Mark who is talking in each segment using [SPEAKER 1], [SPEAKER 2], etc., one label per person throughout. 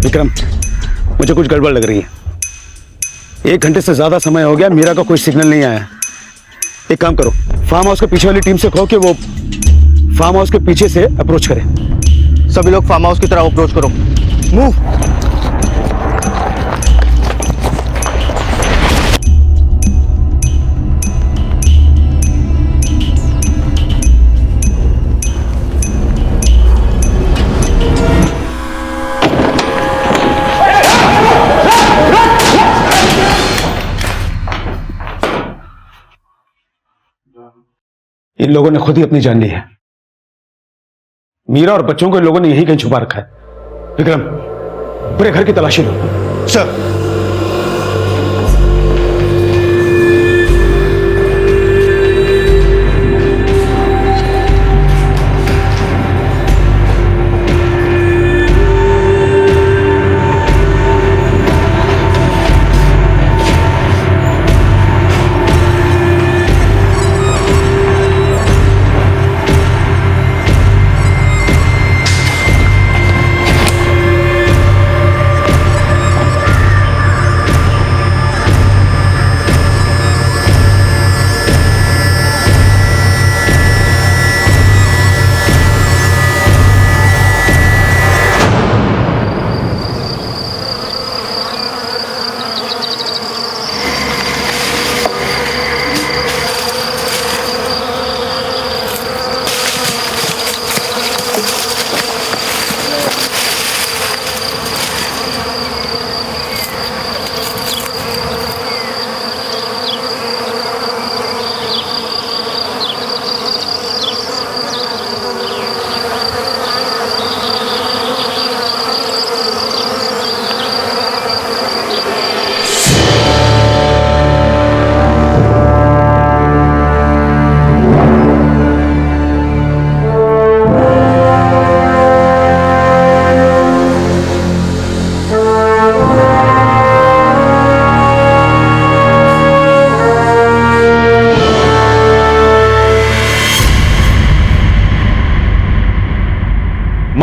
[SPEAKER 1] विक्रम, मुझे कुछ गड़बड़ लग रही है। 1 घंटे से ज्यादा समय हो गया, मीरा का कोई सिग्नल नहीं आया। एक काम करो, फार्म हाउस के पीछे वाली टीम से कहो कि वो फार्म हाउस के पीछे से अप्रोच करे।
[SPEAKER 2] सभी लोग फार्म हाउस की तरफ अप्रोच करो। मूव।
[SPEAKER 1] इन लोगों ने खुद ही अपनी जान ली है। मीरा और बच्चों को इन लोगों ने यहीं कहीं छुपा रखा है। विक्रम, पूरे घर की तलाशी लो।
[SPEAKER 2] सर।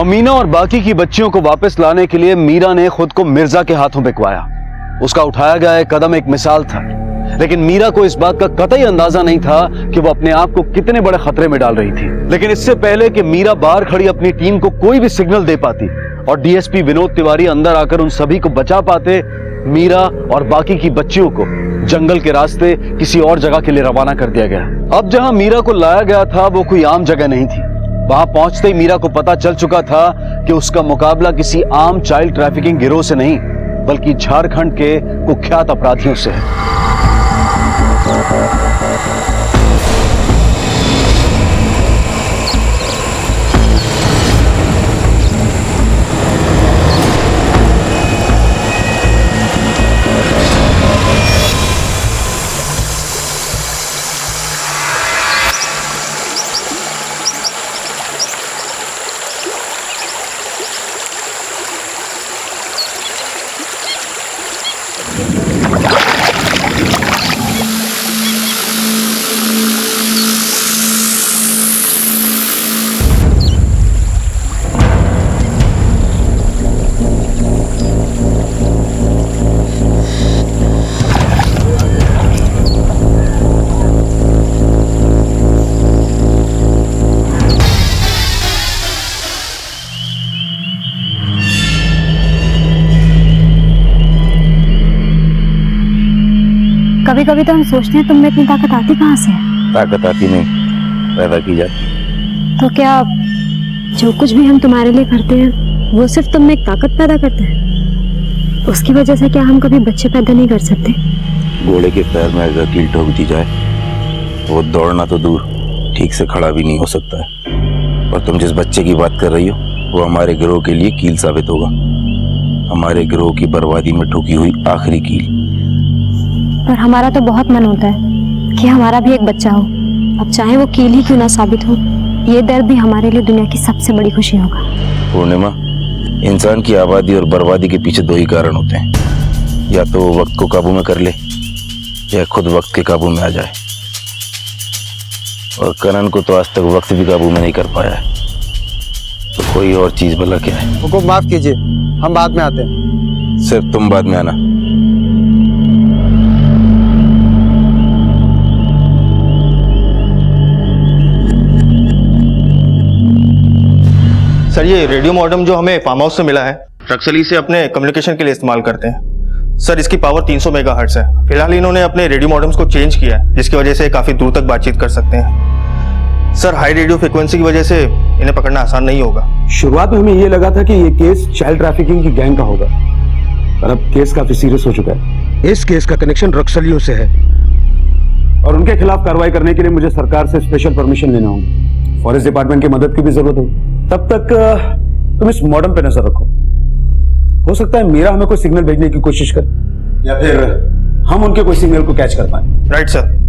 [SPEAKER 3] मीना और बाकी की बच्चियों को वापस लाने के लिए मीरा ने खुद को मिर्जा के हाथों बिकवाया। उसका उठाया गया एक कदम एक मिसाल था, लेकिन मीरा को इस बात का कतई अंदाजा नहीं था कि वो अपने आप को कितने बड़े खतरे में डाल रही थी। लेकिन इससे पहले कि मीरा बाहर खड़ी अपनी टीम को कोई भी सिग्नल दे पाती और डीएसपी विनोद तिवारी अंदर आकर उन सभी को बचा पाते, मीरा और बाकी की बच्चियों को जंगल के रास्ते किसी और जगह के लिए रवाना कर दिया गया। अब जहां मीरा को लाया गया था वो कोई आम जगह नहीं थी। वहां पहुंचते ही मीरा को पता चल चुका था कि उसका मुकाबला किसी आम चाइल्ड ट्रैफिकिंग गिरोह से नहीं, बल्कि झारखंड के कुख्यात अपराधियों से है।
[SPEAKER 4] कभी कभी तो हम सोचते हैं तुम में इतनी ताकत आती कहाँ से है?
[SPEAKER 5] ताकत आती नहीं, पैदा की जाती।
[SPEAKER 4] तो क्या जो कुछ भी हम तुम्हारे लिए करते हैं वो सिर्फ तुम में एक ताकत पैदा करते हैं? उसकी वजह से क्या हम कभी बच्चे पैदा नहीं कर सकते?
[SPEAKER 5] घोड़े के पैर में अगर कील ठोक दी जाए वो दौड़ना तो दूर, ठीक से खड़ा भी नहीं हो सकता है। और तुम जिस बच्चे की बात कर रही हो वो हमारे गिरोह के लिए कील साबित होगा, हमारे गिरोह की बर्बादी में ठोकी हुई आखिरी कील।
[SPEAKER 4] पर हमारा तो बहुत मन होता है कि हमारा भी एक बच्चा हो, अब चाहे वो कील ही क्यों ना साबित हो। ये दर्द भी हमारे लिए दुनिया की सबसे बड़ी खुशी होगा।
[SPEAKER 5] पूर्णिमा, इंसान की आबादी और बर्बादी के पीछे दो ही कारण होते हैं, या तो वो वक्त को काबू में कर ले या खुद वक्त के काबू में आ जाए। और करण को तो आज तक वक्त भी काबू में नहीं कर पाया है, तो कोई और चीज भला क्या है।
[SPEAKER 2] हुकुम माफ कीजिए, हम बाद में आते हैं।
[SPEAKER 5] सिर्फ तुम बाद में आना।
[SPEAKER 2] सर ये रेडियो मॉडेम जो हमें फार्म हाउस से मिला है, रक्सली इसे अपने कम्युनिकेशन के लिए इस्तेमाल करते हैं। सर इसकी पावर 300 मेगाहर्ट्ज है। फिलहाल इन्होंने अपने रेडियो मॉडेम्स को चेंज किया है, जिसकी वजह से काफ़ी दूर तक बातचीत कर सकते हैं। सर हाई रेडियो फ्रिक्वेंसी की वजह से इन्हें पकड़ना आसान नहीं होगा।
[SPEAKER 1] शुरुआत में हमें ये लगा था कि ये केस चाइल्ड ट्रैफिकिंग की गैंग का होगा, पर अब केस काफी सीरियस हो चुका है। इस केस का कनेक्शन रक्सलियों से है और उनके खिलाफ कार्रवाई करने के लिए मुझे सरकार से स्पेशल परमिशन लेना होगा। फॉरेस्ट डिपार्टमेंट की मदद की भी जरूरत होगी। तब तक तुम इस मॉडम पे नजर रखो। हो सकता है मीरा हमें कोई सिग्नल भेजने की कोशिश करे या फिर हम उनके कोई सिग्नल को कैच कर पाए।
[SPEAKER 2] Right sir.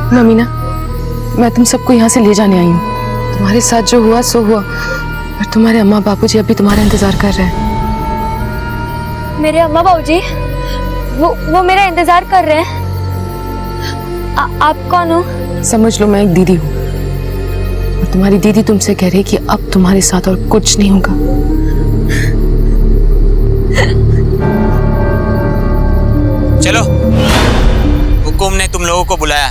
[SPEAKER 6] ममीना, मैं तुम सबको यहाँ से ले जाने आई हूँ। तुम्हारे साथ जो हुआ सो हुआ, और तुम्हारे अम्मा बापूजी अभी तुम्हारा इंतजार कर रहे हैं।
[SPEAKER 4] मेरे अम्मा बाबूजी वो मेरा इंतजार कर रहे हैं। आप कौन हो?
[SPEAKER 6] समझ लो मैं एक दीदी हूँ, और तुम्हारी दीदी तुमसे कह रही कि अब तुम्हारे साथ और कुछ नहीं होगा।
[SPEAKER 7] चलो, हुकुम ने तुम लोगों को बुलाया।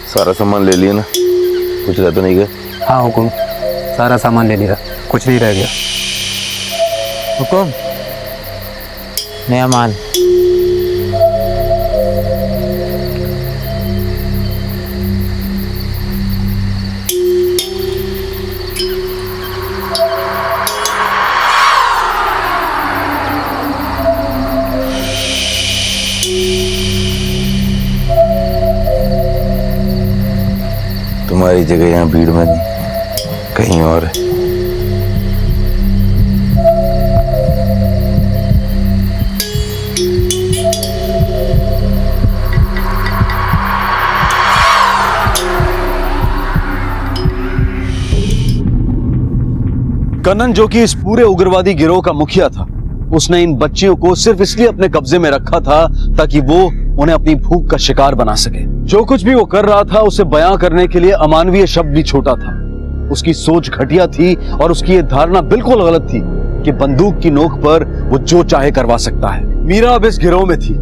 [SPEAKER 5] सारा सामान ले लिया ना? कुछ रह तो नहीं गया?
[SPEAKER 8] हाँ हुकुम, सारा सामान ले लिया, कुछ नहीं रह गया।
[SPEAKER 7] हुकुम, नया माल।
[SPEAKER 5] तुम्हारी जगह यहाँ भीड़ में नहीं, कहीं और है।
[SPEAKER 3] कन्नन, जो कि इस पूरे उग्रवादी गिरोह का मुखिया था, उसने इन बच्चियों को सिर्फ इसलिए अपने कब्जे में रखा था ताकि वो उन्हें अपनी भूख का शिकार बना सके। जो कुछ भी वो कर रहा था उसे बयां करने के लिए अमानवीय शब्द भी छोटा था। उसकी सोच घटिया थी और उसकी ये धारणा बिल्कुल गलत थी कि बंदूक की नोक पर वो जो चाहे करवा सकता है। मीरा अब इस गिरोह में थी।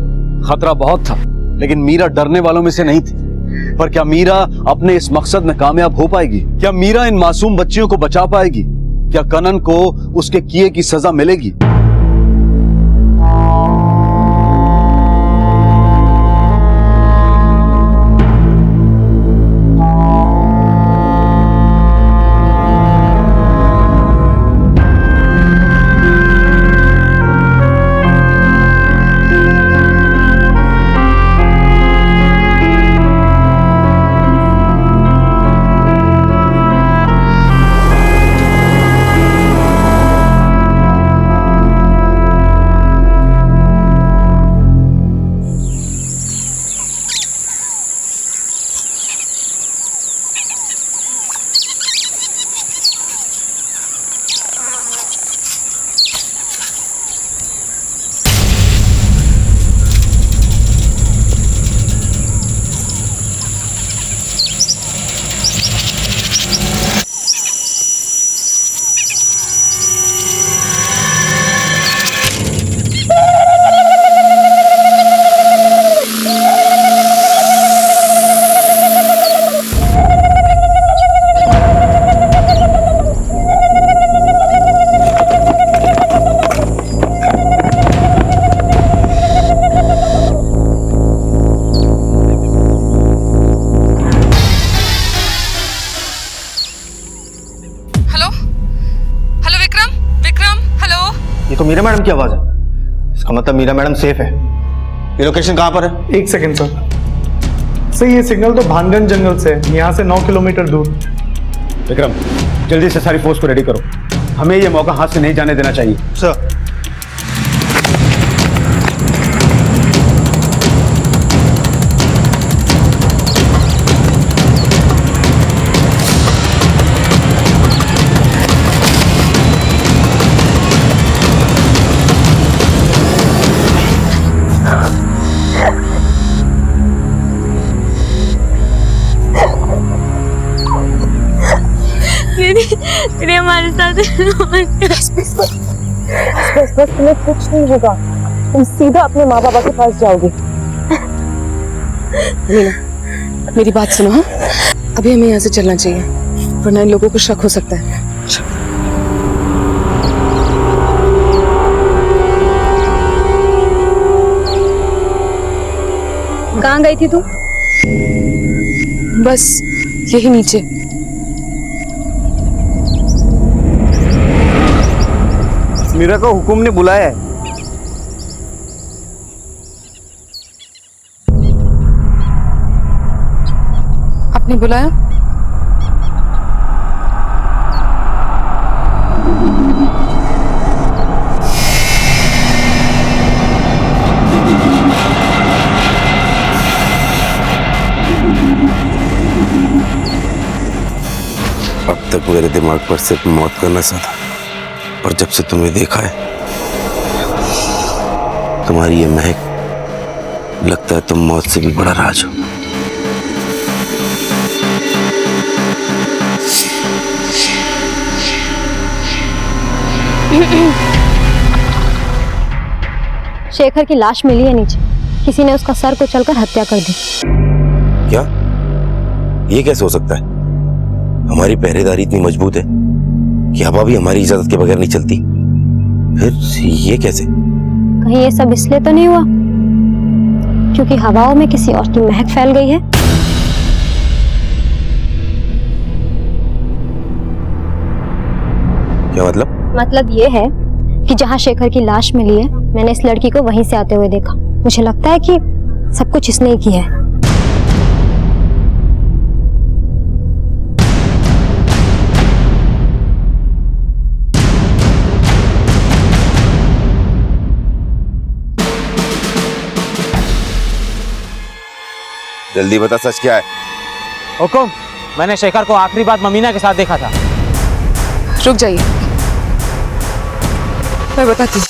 [SPEAKER 3] खतरा बहुत था, लेकिन मीरा डरने वालों में से नहीं थी। पर क्या मीरा अपने इस मकसद में कामयाब हो पाएगी? क्या मीरा इन मासूम बच्चियों को बचा पाएगी? क्या कन्नन को उसके किए की सजा मिलेगी?
[SPEAKER 2] तो मीरा मैडम की आवाज है। इसका मतलब मीरा मैडम सेफ है। ये लोकेशन कहाँ पर है?
[SPEAKER 9] एक सेकंड सर, ये सिग्नल तो भानगंज जंगल से है, यहाँ से 9 किलोमीटर दूर।
[SPEAKER 1] विक्रम, जल्दी से सारी फोर्स को रेडी करो, हमें ये मौका हाथ से नहीं जाने देना चाहिए।
[SPEAKER 2] सर।
[SPEAKER 4] दीदी हमारे साथ
[SPEAKER 6] बस तुम्हें कुछ नहीं होगा, तुम सीधा अपने माँ बाबा के पास जाओगे। मीना, मेरी बात सुनो। हाँ, अभी हमें यहाँ से चलना चाहिए, वरना इन लोगों को शक हो सकता है।
[SPEAKER 4] कहाँ गई थी तू?
[SPEAKER 6] बस यही नीचे।
[SPEAKER 3] मीरा को हुकुम ने बुलाया है।
[SPEAKER 6] आपने बुलाया?
[SPEAKER 5] अब तक मेरे दिमाग पर सिर्फ मौत का नशा था, और जब से तुम्हें देखा है, तुम्हारी ये महक, लगता है तुम मौत से भी बड़ा राज हो।
[SPEAKER 4] शेखर की लाश मिली है नीचे, किसी ने उसका सर कुचलकर हत्या कर दी।
[SPEAKER 5] क्या? ये कैसे हो सकता है? हमारी पहरेदारी इतनी मजबूत है कि हवा भी हमारी इजाजत के बगैर नहीं चलती, फिर ये कैसे?
[SPEAKER 4] कहीं ये सब इसलिए तो नहीं हुआ क्योंकि हवाओं में किसी और की महक फैल गई है?
[SPEAKER 5] क्या मतलब?
[SPEAKER 4] मतलब ये है कि जहाँ शेखर की लाश मिली है, मैंने इस लड़की को वहीं से आते हुए देखा। मुझे लगता है कि सब कुछ इसने ही किया है।
[SPEAKER 5] जल्दी बता, सच क्या है?
[SPEAKER 7] हुकुम, मैंने शेखर को आखिरी बार ममीना के साथ देखा था।
[SPEAKER 6] रुक जाइए, मैं बताती हूँ।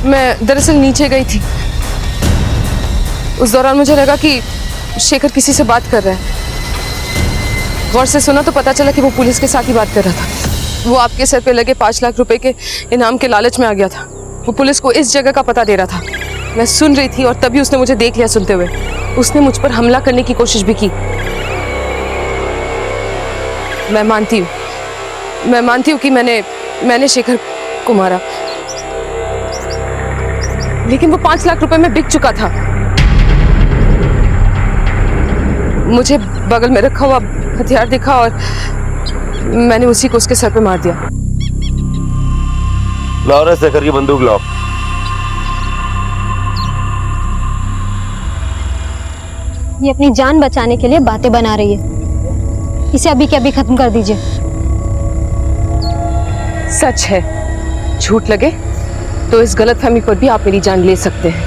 [SPEAKER 6] मैं दरअसल नीचे गई थी, उस दौरान मुझे लगा कि शेखर किसी से बात कर रहा है। गौर से सुना तो पता चला कि वो पुलिस के साथ ही बात कर रहा था। वो आपके सर पे लगे 5 लाख रुपए के इनाम के लालच में आ गया था। वो पुलिस को इस जगह का पता दे रहा था। मैं सुन रही थी और तभी उसने मुझे देख लिया सुनते हुए। उसने मुझ पर हमला करने की कोशिश भी की। मैं मानती हूँ कि मैंने शेखर को मारा, लेकिन वो 5 लाख रुपए में बिक चुका था। मुझे बगल में रखा हुआ हथियार दिखा और मैंने उसी को उसके सर पे मार दिया।
[SPEAKER 5] लाओ रे शेखर की बंदूक लाओ।
[SPEAKER 4] ये अपनी जान बचाने के लिए बातें बना रही है। इसे अभी के अभी खत्म कर दीजिए।
[SPEAKER 6] सच है, झूठ लगे तो इस गलतफहमी पर भी आप मेरी जान ले सकते हैं।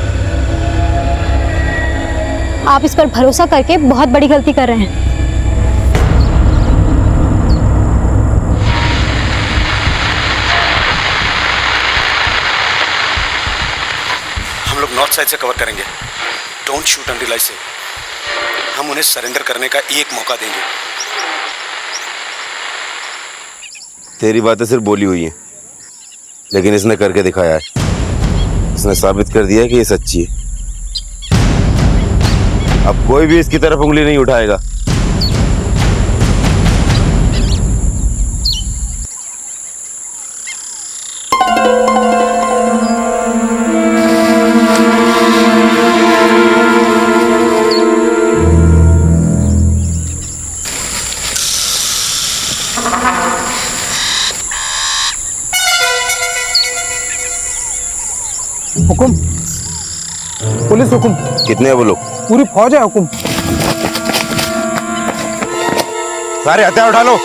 [SPEAKER 4] आप इस पर भरोसा करके बहुत बड़ी गलती कर रहे हैं।
[SPEAKER 1] हम लोग नॉर्थ साइड से कवर करेंगे। डोंट शूट अनटिल आई से। हम उन्हें सरेंडर करने का एक मौका देंगे।
[SPEAKER 5] तेरी बातें सिर्फ बोली हुई हैं, लेकिन इसने करके दिखाया है। इसने साबित कर दिया है कि ये सच्ची है। अब कोई भी इसकी तरफ उंगली नहीं उठाएगा।
[SPEAKER 9] पुलिस हुकुम।
[SPEAKER 5] कितने हैं वो लोग?
[SPEAKER 9] पूरी फौज है हुकुम।
[SPEAKER 5] सारे हथियार उठा लो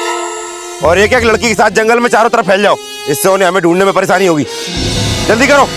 [SPEAKER 5] और एक एक लड़की के साथ जंगल में चारों तरफ फैल जाओ। इससे उन्हें हमें ढूंढने में परेशानी होगी। जल्दी करो।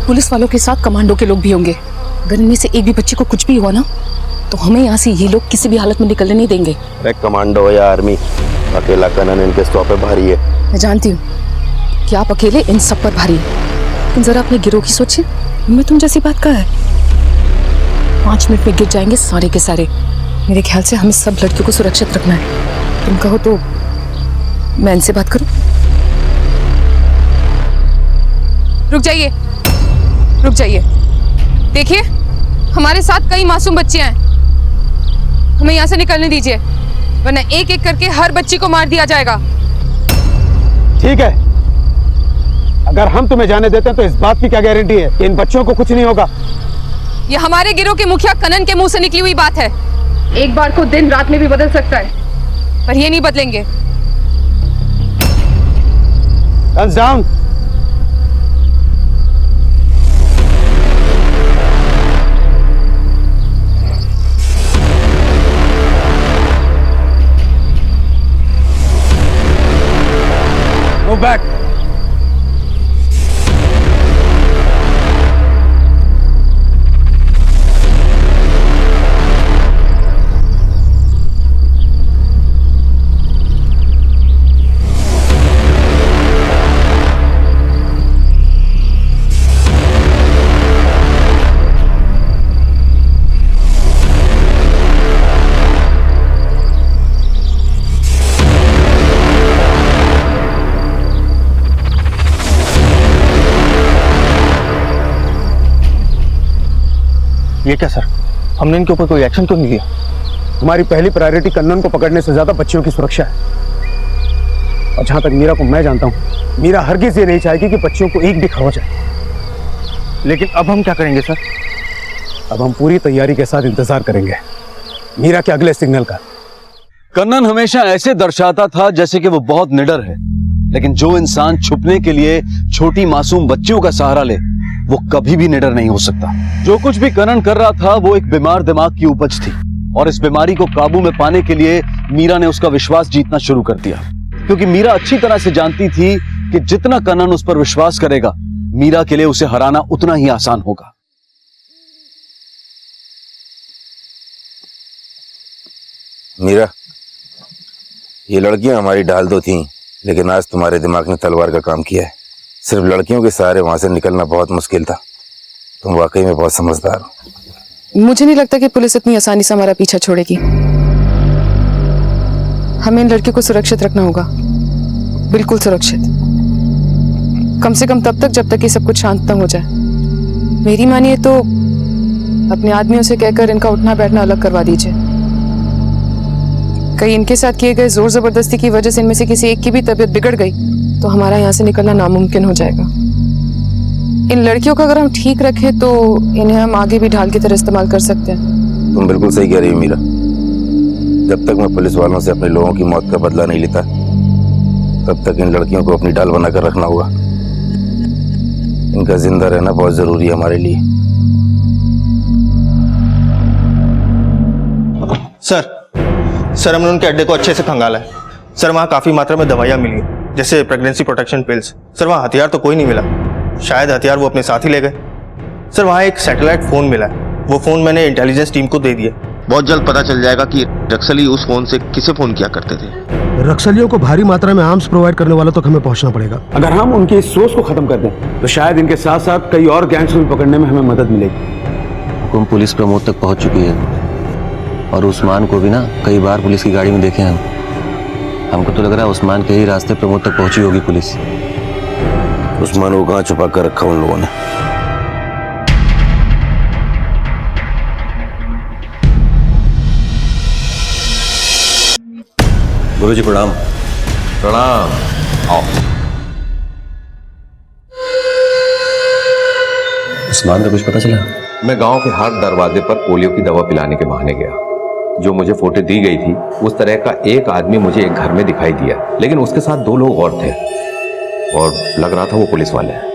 [SPEAKER 6] पुलिस वालों के साथ कमांडो के लोग भी होंगे। अगर इनमें से एक भी बच्चे को कुछ भी हुआ ना तो हमें यहाँ से ये लोग किसी भी हालत में निकलने नहीं देंगे।
[SPEAKER 5] अरे कमांडो हो या आर्मी, अकेला कनन इनके स्टॉप पे भारी है।
[SPEAKER 6] मैं जानती हूँ कि आप अकेले इन सब पर भारी हैं, लेकिन जरा अपने गिरोह की सोचिए। मैं तुम जैसी बात कहा है 5 मिनट में गिर जाएंगे सारे के सारे। मेरे ख्याल से हमें सब लड़कियों को सुरक्षित रखना है। तुम कहो तो मैं इनसे बात करूं? रुक जाइए, रुक जाइए। देखिए हमारे साथ कई मासूम बच्चे हैं, हमें यहाँ से निकलने दीजिए वरना एक एक करके हर बच्ची को मार दिया जाएगा।
[SPEAKER 1] ठीक है, अगर हम तुम्हें जाने देते हैं तो इस बात की क्या गारंटी है कि इन बच्चों को कुछ नहीं होगा?
[SPEAKER 6] ये हमारे गिरोह के मुखिया कनन के मुंह से निकली हुई बात है। एक बार को दिन रात में भी बदल सकता है पर ये नहीं बदलेंगे।
[SPEAKER 1] Guns down. Move back.
[SPEAKER 2] ये क्या सर, हमने इनके ऊपर कोई एक्शन क्यों नहीं लिया?
[SPEAKER 1] हमारी पहली प्रायोरिटी कन्नन को पकड़ने से ज्यादा बच्चियों की सुरक्षा है। और जहां तक मीरा को मैं जानता हूं, मीरा हरगिज ये नहीं चाहेगी कि बच्चियों को एक भी खो जाए।
[SPEAKER 2] लेकिन अब हम क्या करेंगे सर?
[SPEAKER 1] अब हम पूरी तैयारी के साथ इंतजार करेंगे मीरा के अगले सिग्नल का।
[SPEAKER 3] कन्नन हमेशा ऐसे दर्शाता था जैसे कि वो बहुत निडर है, लेकिन जो इंसान छुपने के लिए छोटी मासूम बच्चियों का सहारा ले वो कभी भी निडर नहीं हो सकता। जो कुछ भी कन्नन कर रहा था वो एक बीमार दिमाग की उपज थी और इस बीमारी को काबू में पाने के लिए मीरा ने उसका विश्वास जीतना शुरू कर दिया, क्योंकि मीरा अच्छी तरह से जानती थी कि जितना कन्नन उस पर विश्वास करेगा मीरा के लिए उसे हराना उतना ही आसान होगा।
[SPEAKER 5] मीरा, ये लड़कियां हमारी ढाल तो थीं, लेकिन आज तुम्हारे दिमाग ने तलवार का काम किया है। सिर्फ लड़कियों के सहारे वहां से निकलना बहुत मुश्किल था। तुम वाकई में बहुत समझदार हो।
[SPEAKER 6] मुझे नहीं लगता कि पुलिस इतनी आसानी से हमारा पीछा छोड़ेगी। हमें इन लड़कियों को सुरक्षित रखना होगा, बिल्कुल सुरक्षित। कम से कम तब तक जब तक ये सब कुछ शांत न हो जाए। मेरी मानिए तो अपने आदमियों से कहकर इनका उठना बैठना अलग करवा दीजिए। कहीं इनके साथ किए गए जोर जबरदस्ती की वजह से इनमें से किसी एक की भी तबीयत बिगड़ गई तो हमारा यहाँ से निकलना नामुमकिन हो जाएगा। इन लड़कियों को अगर हम ठीक रखें तो इन्हें हम आगे भी ढाल की तरह इस्तेमाल कर सकते हैं।
[SPEAKER 5] तुम बिल्कुल सही कह रही हो मीरा। जब तक मैं पुलिस वालों से अपने लोगों की मौत का बदला नहीं लेता तब तक इन लड़कियों को अपनी ढाल बनाकर रखना होगा। इनका जिंदा रहना बहुत जरूरी है हमारे लिए।
[SPEAKER 2] सर हमने उनके अड्डे को अच्छे से खंगाला है। सर वहाँ काफी मात्रा में दवाइयाँ मिली हैं। जैसे प्रेगनेंसी प्रोटेक्शन पिल्स। सर वहाँ हथियार तो कोई नहीं मिला, शायद हथियार वो अपने साथ ही ले गए। सर वहाँ एक सैटेलाइट फ़ोन मिला है, वो फ़ोन मैंने इंटेलिजेंस टीम को दे दिया।
[SPEAKER 10] बहुत जल्द पता चल जाएगा कि रक्सली उस फोन से किसे फोन किया करते थे।
[SPEAKER 11] रक्सलियों को भारी मात्रा में आर्म्स प्रोवाइड करने वालों तक हमें पहुंचना पड़ेगा।
[SPEAKER 1] अगर हम उनकी इस सोच को खत्म कर दें तो शायद इनके साथ साथ कई और गैंग्स को भी पकड़ने में हमें मदद मिलेगी।
[SPEAKER 3] हुकुम पुलिस प्रमोद तक पहुंच चुकी है और उस्मान को भी ना कई बार पुलिस की गाड़ी में देखे हम। हमको तो लग रहा है उस्मान के ही रास्ते प्रमोद तक पहुंची होगी पुलिस।
[SPEAKER 5] उस्मान को कहाँ छुपा कर रखा उन लोगों ने?
[SPEAKER 3] गुरुजी प्रणाम।
[SPEAKER 5] प्रणाम। आओ।
[SPEAKER 3] उस्मान का कुछ पता चला?
[SPEAKER 12] मैं गांव के हर दरवाजे पर पोलियो की दवा पिलाने के बहाने गया। जो मुझे फोटो दी गई थी उस तरह का एक आदमी मुझे एक घर में दिखाई दिया, लेकिन उसके साथ 2 लोग और थे और लग रहा था वो पुलिस वाले हैं।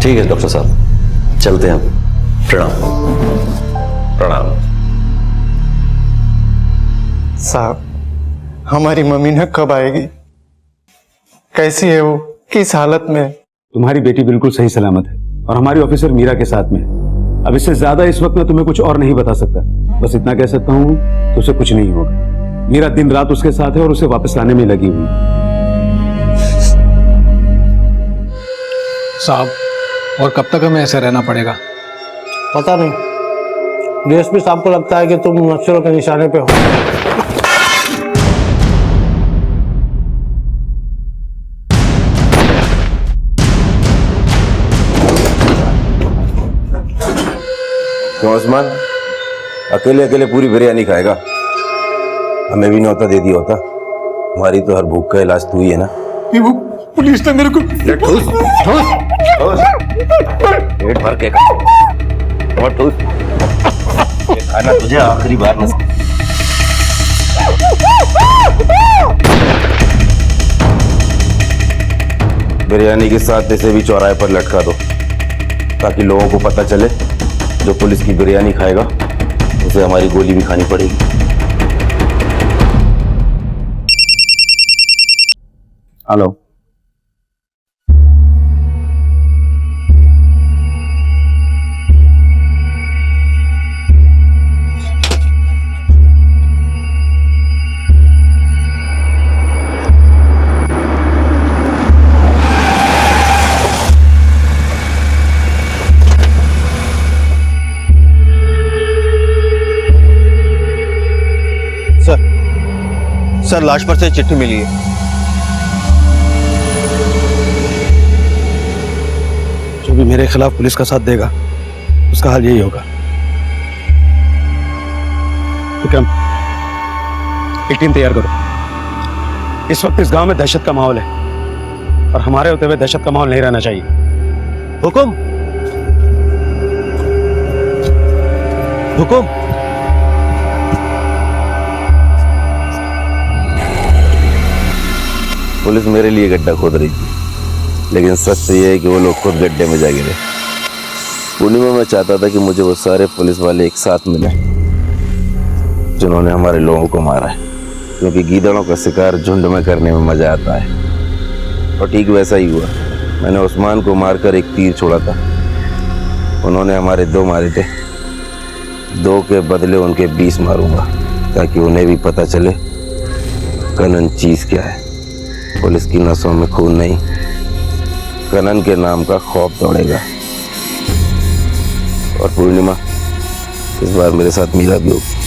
[SPEAKER 3] ठीक है डॉक्टर साहब, चलते हैं हम। प्रणाम।
[SPEAKER 12] प्रणाम।
[SPEAKER 9] साहब, हमारी मम्मी ना कब आएगी? कैसी है वो? किस हालत में है?
[SPEAKER 1] तुम्हारी बेटी बिल्कुल सही सलामत है और हमारी ऑफिसर मीरा के साथ में है। अब इससे ज्यादा इस वक्त मैं तुम्हें कुछ और नहीं बता सकता, बस इतना कह सकता हूँ कि उसे कुछ नहीं होगा। मीरा दिन रात उसके साथ है और उसे वापस लाने में लगी हुई।
[SPEAKER 8] साहब, और कब तक हमें ऐसे रहना पड़ेगा?
[SPEAKER 11] पता नहीं, डीएसपी साहब को लगता है कि तुम नक्सलों के निशाने पे हो।
[SPEAKER 5] क्यों उस्मान, अकेले अकेले पूरी बिरयानी खाएगा? हमें भी न्योता दे दिया होता। हमारी तो हर भूख का इलाज तू ही है ना।
[SPEAKER 9] वो पुलिस ने मेरे को
[SPEAKER 5] पेट भर के खा और ठूस। ये खाना तुझे आखिरी बार नसीब। बिरयानी के साथ इसे भी चौराहे पर लटका दो ताकि लोगों को पता चले जो पुलिस की बिरयानी खाएगा उसे हमारी गोली भी खानी पड़ेगी।
[SPEAKER 1] हेलो,
[SPEAKER 2] सर लाश पर से चिट्ठी मिली है।
[SPEAKER 1] जो भी मेरे खिलाफ पुलिस का साथ देगा उसका हाल यही होगा। विक्रम, एक टीम तैयार करो। इस वक्त इस गांव में दहशत का माहौल है और हमारे होते हुए दहशत का माहौल नहीं रहना चाहिए।
[SPEAKER 11] हुकुम, हुकुम।
[SPEAKER 5] पुलिस मेरे लिए गड्ढा खोद रही थी, लेकिन सच तो यह है कि वो लोग खुद गड्ढे में जा गिरे। पूर्णिमा में चाहता था कि मुझे वो सारे पुलिस वाले एक साथ मिले जिन्होंने हमारे लोगों को मारा है, क्योंकि गीदड़ों का शिकार झुंड में करने में मजा आता है। और ठीक वैसा ही हुआ। मैंने उस्मान को मारकर एक तीर छोड़ा था, उन्होंने हमारे 2 मारे थे। 2 के बदले उनके 20 मारूंगा ताकि उन्हें भी पता चले कनन चीज क्या है। पुलिस की नसों में खून नहीं, कनन के नाम का खौफ दौड़ेगा। और पूर्णिमा, इस बार मेरे साथ मीरा भी होगी।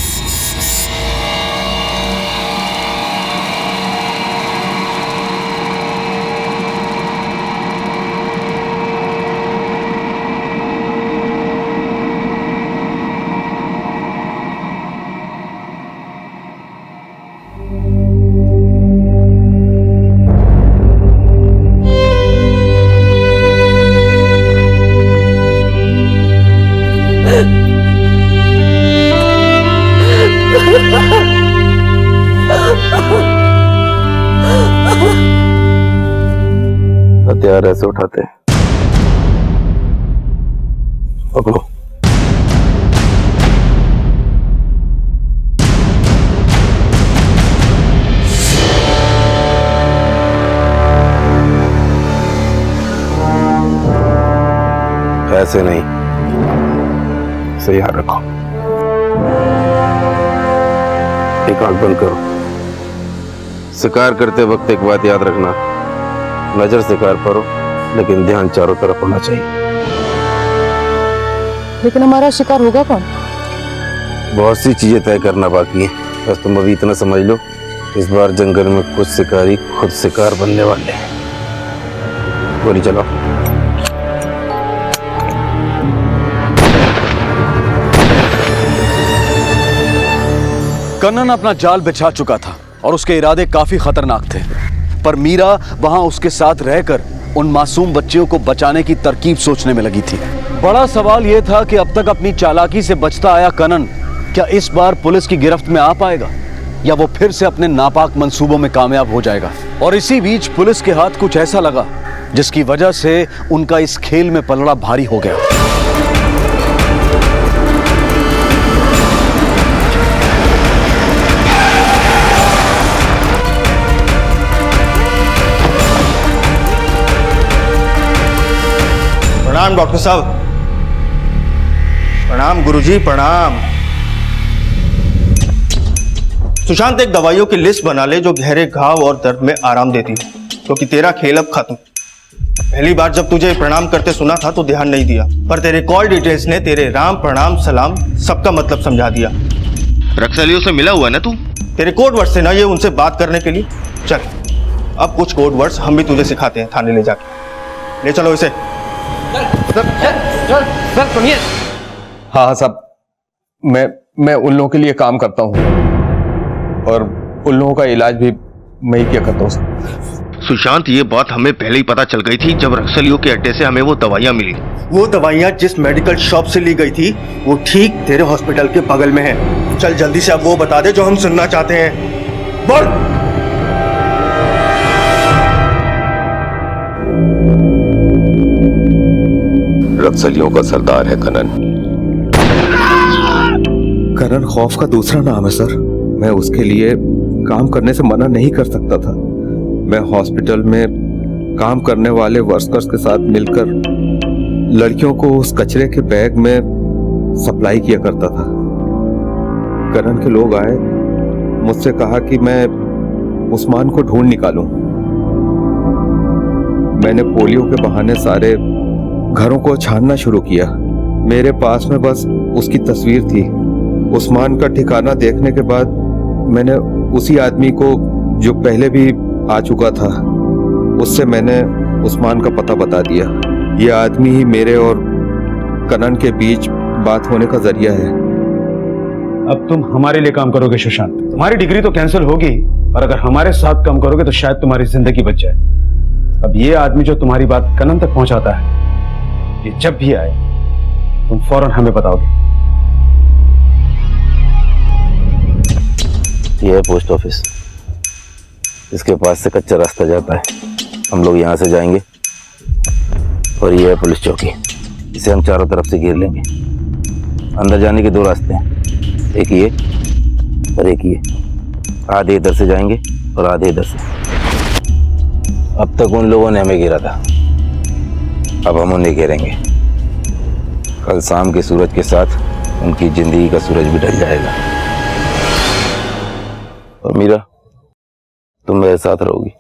[SPEAKER 5] हथियार ऐसे उठाते हैं। पकड़ो। ऐसे नहीं, इसे याद रखो। एक आंख बंद करो। शिकार करते वक्त एक बात याद रखना, नजर शिकार पर हो लेकिन ध्यान चारों तरफ होना चाहिए।
[SPEAKER 6] लेकिन हमारा शिकार होगा कौन?
[SPEAKER 5] बहुत सी चीजें तय करना बाकी है, बस तुम अभी इतना समझ लो, इस बार जंगल में कुछ शिकारी खुद शिकार बनने वाले हैं। गोली चलाओ।
[SPEAKER 3] कन्नन अपना जाल बिछा चुका था और उसके इरादे काफी खतरनाक थे, पर मीरा वहां उसके साथ रहकर उन मासूम बच्चियों को बचाने की तरकीब सोचने में लगी थी। बड़ा सवाल यह था कि अब तक अपनी चालाकी से बचता आया कन्नन क्या इस बार पुलिस की गिरफ्त में आ पाएगा या वो फिर से अपने नापाक मंसूबों में कामयाब हो जाएगा। और इसी बीच पुलिस के हाथ कुछ ऐसा लगा जिसकी वजह से उनका इस खेल में पलड़ा भारी हो गया।
[SPEAKER 2] प्रणाम डॉक्टर साहब। प्रणाम गुरुजी, प्रणाम। सुशांत, एक दवाइयों की लिस्ट बना ले जो गहरे घाव और दर्द में आराम देती है, क्योंकि तेरा खेल अब खत्म। पहली बार जब तुझे प्रणाम करते सुना था तो ध्यान नहीं दिया, पर तेरे कॉल डिटेल्स ने तेरे राम प्रणाम सलाम सबका मतलब समझा दिया।
[SPEAKER 10] रक्सलियों से मिला हुआ है ना तू?
[SPEAKER 2] तेरे कोड वर्ड्स थे ना ये उनसे बात करने के लिए। चल, अब कुछ कोड वर्ड्स हम भी तुझे सिखाते हैं थाने ले जाके। ले चलो इसे।
[SPEAKER 12] हाँ साहब, मैं उन लोगों के लिए काम करता हूँ और उन लोगों का इलाज भी मैं ही किया करता हूँ।
[SPEAKER 10] सुशांत, ये बात हमें पहले ही पता चल गई थी जब रक्सलियों के अड्डे से हमें वो दवाइयाँ मिली।
[SPEAKER 2] वो दवाइयाँ जिस मेडिकल शॉप से ली गई थी वो ठीक तेरे हॉस्पिटल के बगल में है। चल जल्दी से अब वो बता दे जो हम सुनना चाहते हैं। बोल।
[SPEAKER 12] रक्सलियों का सरदार है कनन।
[SPEAKER 13] कनन खौफ का दूसरा नाम है सर।
[SPEAKER 12] मैं उसके लिए काम करने से मना नहीं कर सकता था। मैं हॉस्पिटल में काम करने वाले वर्कर्स के साथ मिलकर लड़कियों को उस कचरे के बैग में सप्लाई किया करता था। कनन के लोग आए, मुझसे कहा कि मैं उस्मान को ढूंढ निकालूं। मैंने पोलियो के बहाने सारे घरों को छानना शुरू किया। मेरे पास में बस उसकी तस्वीर थी। उस्मान का ठिकाना देखने के बाद मैंने उसी आदमी को जो पहले भी आ चुका था, उससे मैंने उस्मान का पता बता दिया। ये आदमी ही मेरे और कनन के बीच बात होने का जरिया है।
[SPEAKER 1] अब तुम हमारे लिए काम करोगे सुशांत। तुम्हारी डिग्री तो कैंसिल होगी, और अगर हमारे साथ काम करोगे तो शायद तुम्हारी जिंदगी बच जाए। अब ये आदमी जो तुम्हारी बात कनन तक पहुंचाता है, ये जब भी आए तुम फौरन हमें बताओगे।
[SPEAKER 5] यह है पोस्ट ऑफिस, इसके पास से कच्चा रास्ता जाता है। हम लोग यहाँ से जाएंगे और ये है पुलिस चौकी। इसे हम चारों तरफ से घेर लेंगे। अंदर जाने के दो रास्ते हैं, एक ये और एक ये। आधे इधर से जाएंगे और आधे इधर से। अब तक उन लोगों ने हमें घेरा था, अब हम उन्हें घेरेंगे। कल शाम के सूरज के साथ उनकी जिंदगी का सूरज भी ढल जाएगा। और मीरा, तुम मेरे साथ रहोगी।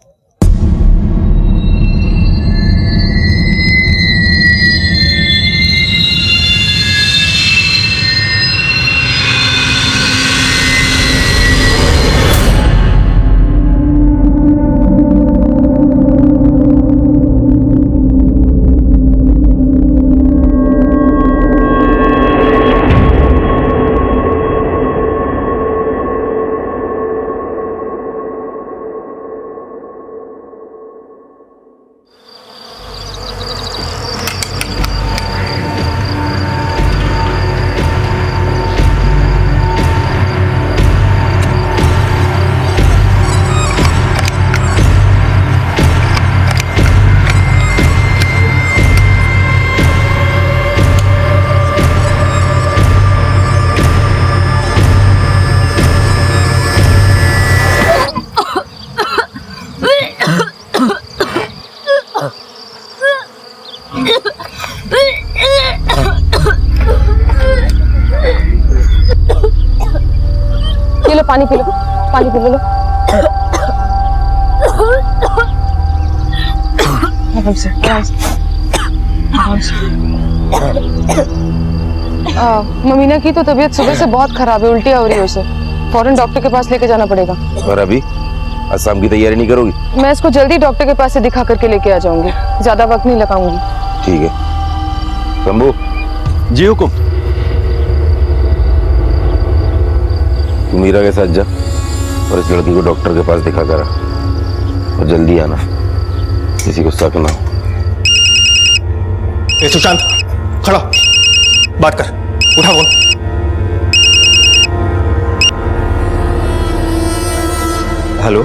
[SPEAKER 6] ये लो पानी पी लो, पानी पी लो। आराम से, आराम से, आराम से। ममीना की तो तबीयत सुबह से बहुत खराब है, उल्टियाँ हो रही है उसे। फौरन डॉक्टर के पास लेके जाना पड़ेगा।
[SPEAKER 5] और अभी असम की तैयारी नहीं करोगी?
[SPEAKER 6] मैं इसको जल्दी डॉक्टर के पास से दिखा करके लेके आ जाऊंगी, ज्यादा वक्त नहीं लगाऊंगी।
[SPEAKER 5] ठीक है। शंभू
[SPEAKER 3] जी हुकुम।
[SPEAKER 5] तू मीरा के साथ जा और इस लड़की को डॉक्टर के पास दिखा कर और जल्दी आना, किसी को शक ना हो।
[SPEAKER 2] ए सुशांत, खड़ा बात कर, उठा फोन। हेलो,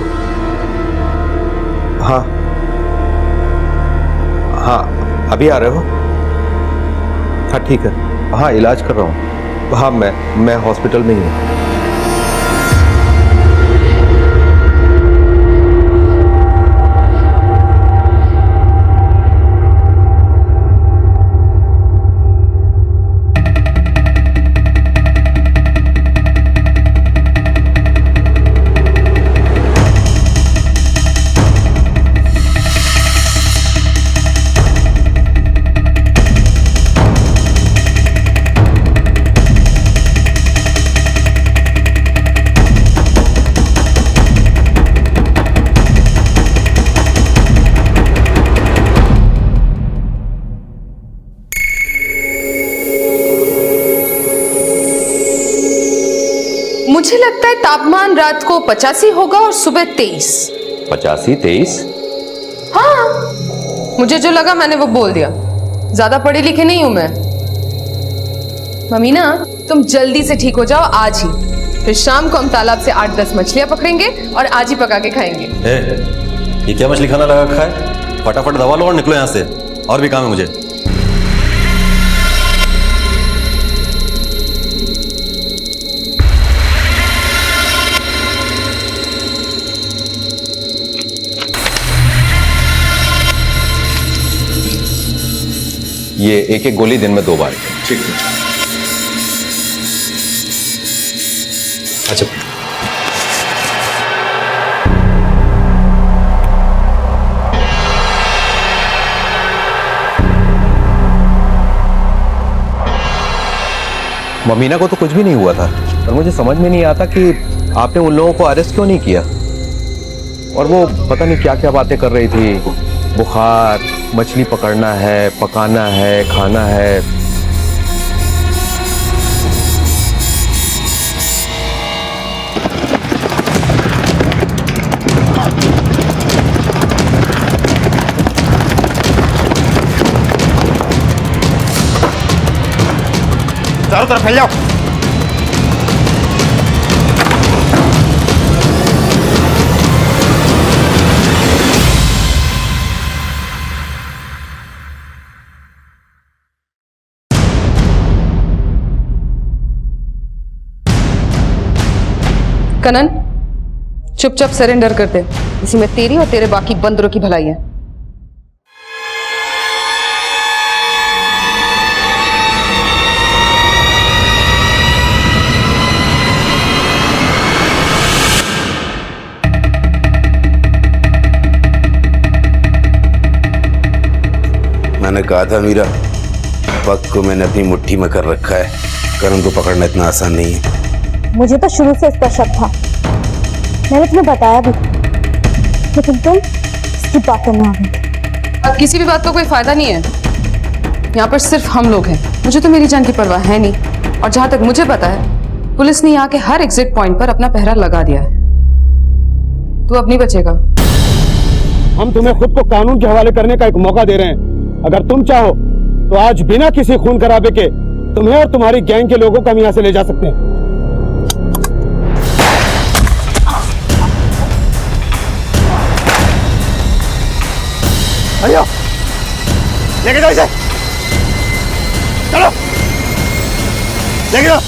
[SPEAKER 2] हाँ हाँ, अभी आ रहे हो? हाँ ठीक है, हाँ इलाज कर रहा हूँ। हाँ मैं हॉस्पिटल में ही हूँ।
[SPEAKER 6] मुझे लगता है तापमान रात को 85 होगा और सुबह 23।
[SPEAKER 12] 85, 23?
[SPEAKER 6] हाँ, मुझे जो लगा मैंने वो बोल दिया। ज्यादा पढ़े लिखे नहीं हूं मैं। ममीना, तुम जल्दी से ठीक हो जाओ आज ही, फिर शाम को हम तालाब से 8-10 मछलियां पकड़ेंगे और आज ही पका के खाएंगे।
[SPEAKER 14] ये क्या मछली खाना लगा रखा है? फटाफट दवा लो और निकलो यहाँ से, और भी काम है मुझे।
[SPEAKER 12] ये एक गोली दिन में 2 बार।
[SPEAKER 14] ठीक है। अच्छा,
[SPEAKER 12] ममीना को तो कुछ भी नहीं हुआ था, और मुझे समझ में नहीं आता कि आपने उन लोगों को अरेस्ट क्यों नहीं किया। और वो पता नहीं क्या क्या बातें कर रही थी, बुखार, मछली पकड़ना है, पकाना है, खाना है।
[SPEAKER 2] चारों तरफ फैल जाओ।
[SPEAKER 6] कनन, चुपचाप सरेंडर कर दे, इसी में तेरी और तेरे बाकी बंदरों की भलाई है।
[SPEAKER 5] मैंने कहा था मीरा, वक्त को मैंने अपनी मुट्ठी में कर रखा है। करण को पकड़ना इतना आसान नहीं है।
[SPEAKER 4] मुझे तो शुरू से इसका शक था, मैंने तुम्हें बताया भी, लेकिन तुम इसकी बातों में आ गई।
[SPEAKER 6] अब किसी भी बात का कोई फायदा नहीं है, यहाँ पर सिर्फ हम लोग हैं। मुझे तो मेरी जान की परवाह है नहीं, और जहां तक मुझे पता है पुलिस ने यहाँ के हर एग्जिट पॉइंट पर अपना पहरा लगा दिया है। तू अब नहीं बचेगा।
[SPEAKER 1] हम तुम्हें खुद को कानून के हवाले करने का एक मौका दे रहे हैं। अगर तुम चाहो तो आज बिना किसी खून खराबे के तुम्हें और तुम्हारी गैंग के लोगों को हम यहाँ से ले जा सकते हैं। आइयो, लेके जाओ इसे, चलो, लेके जाओ।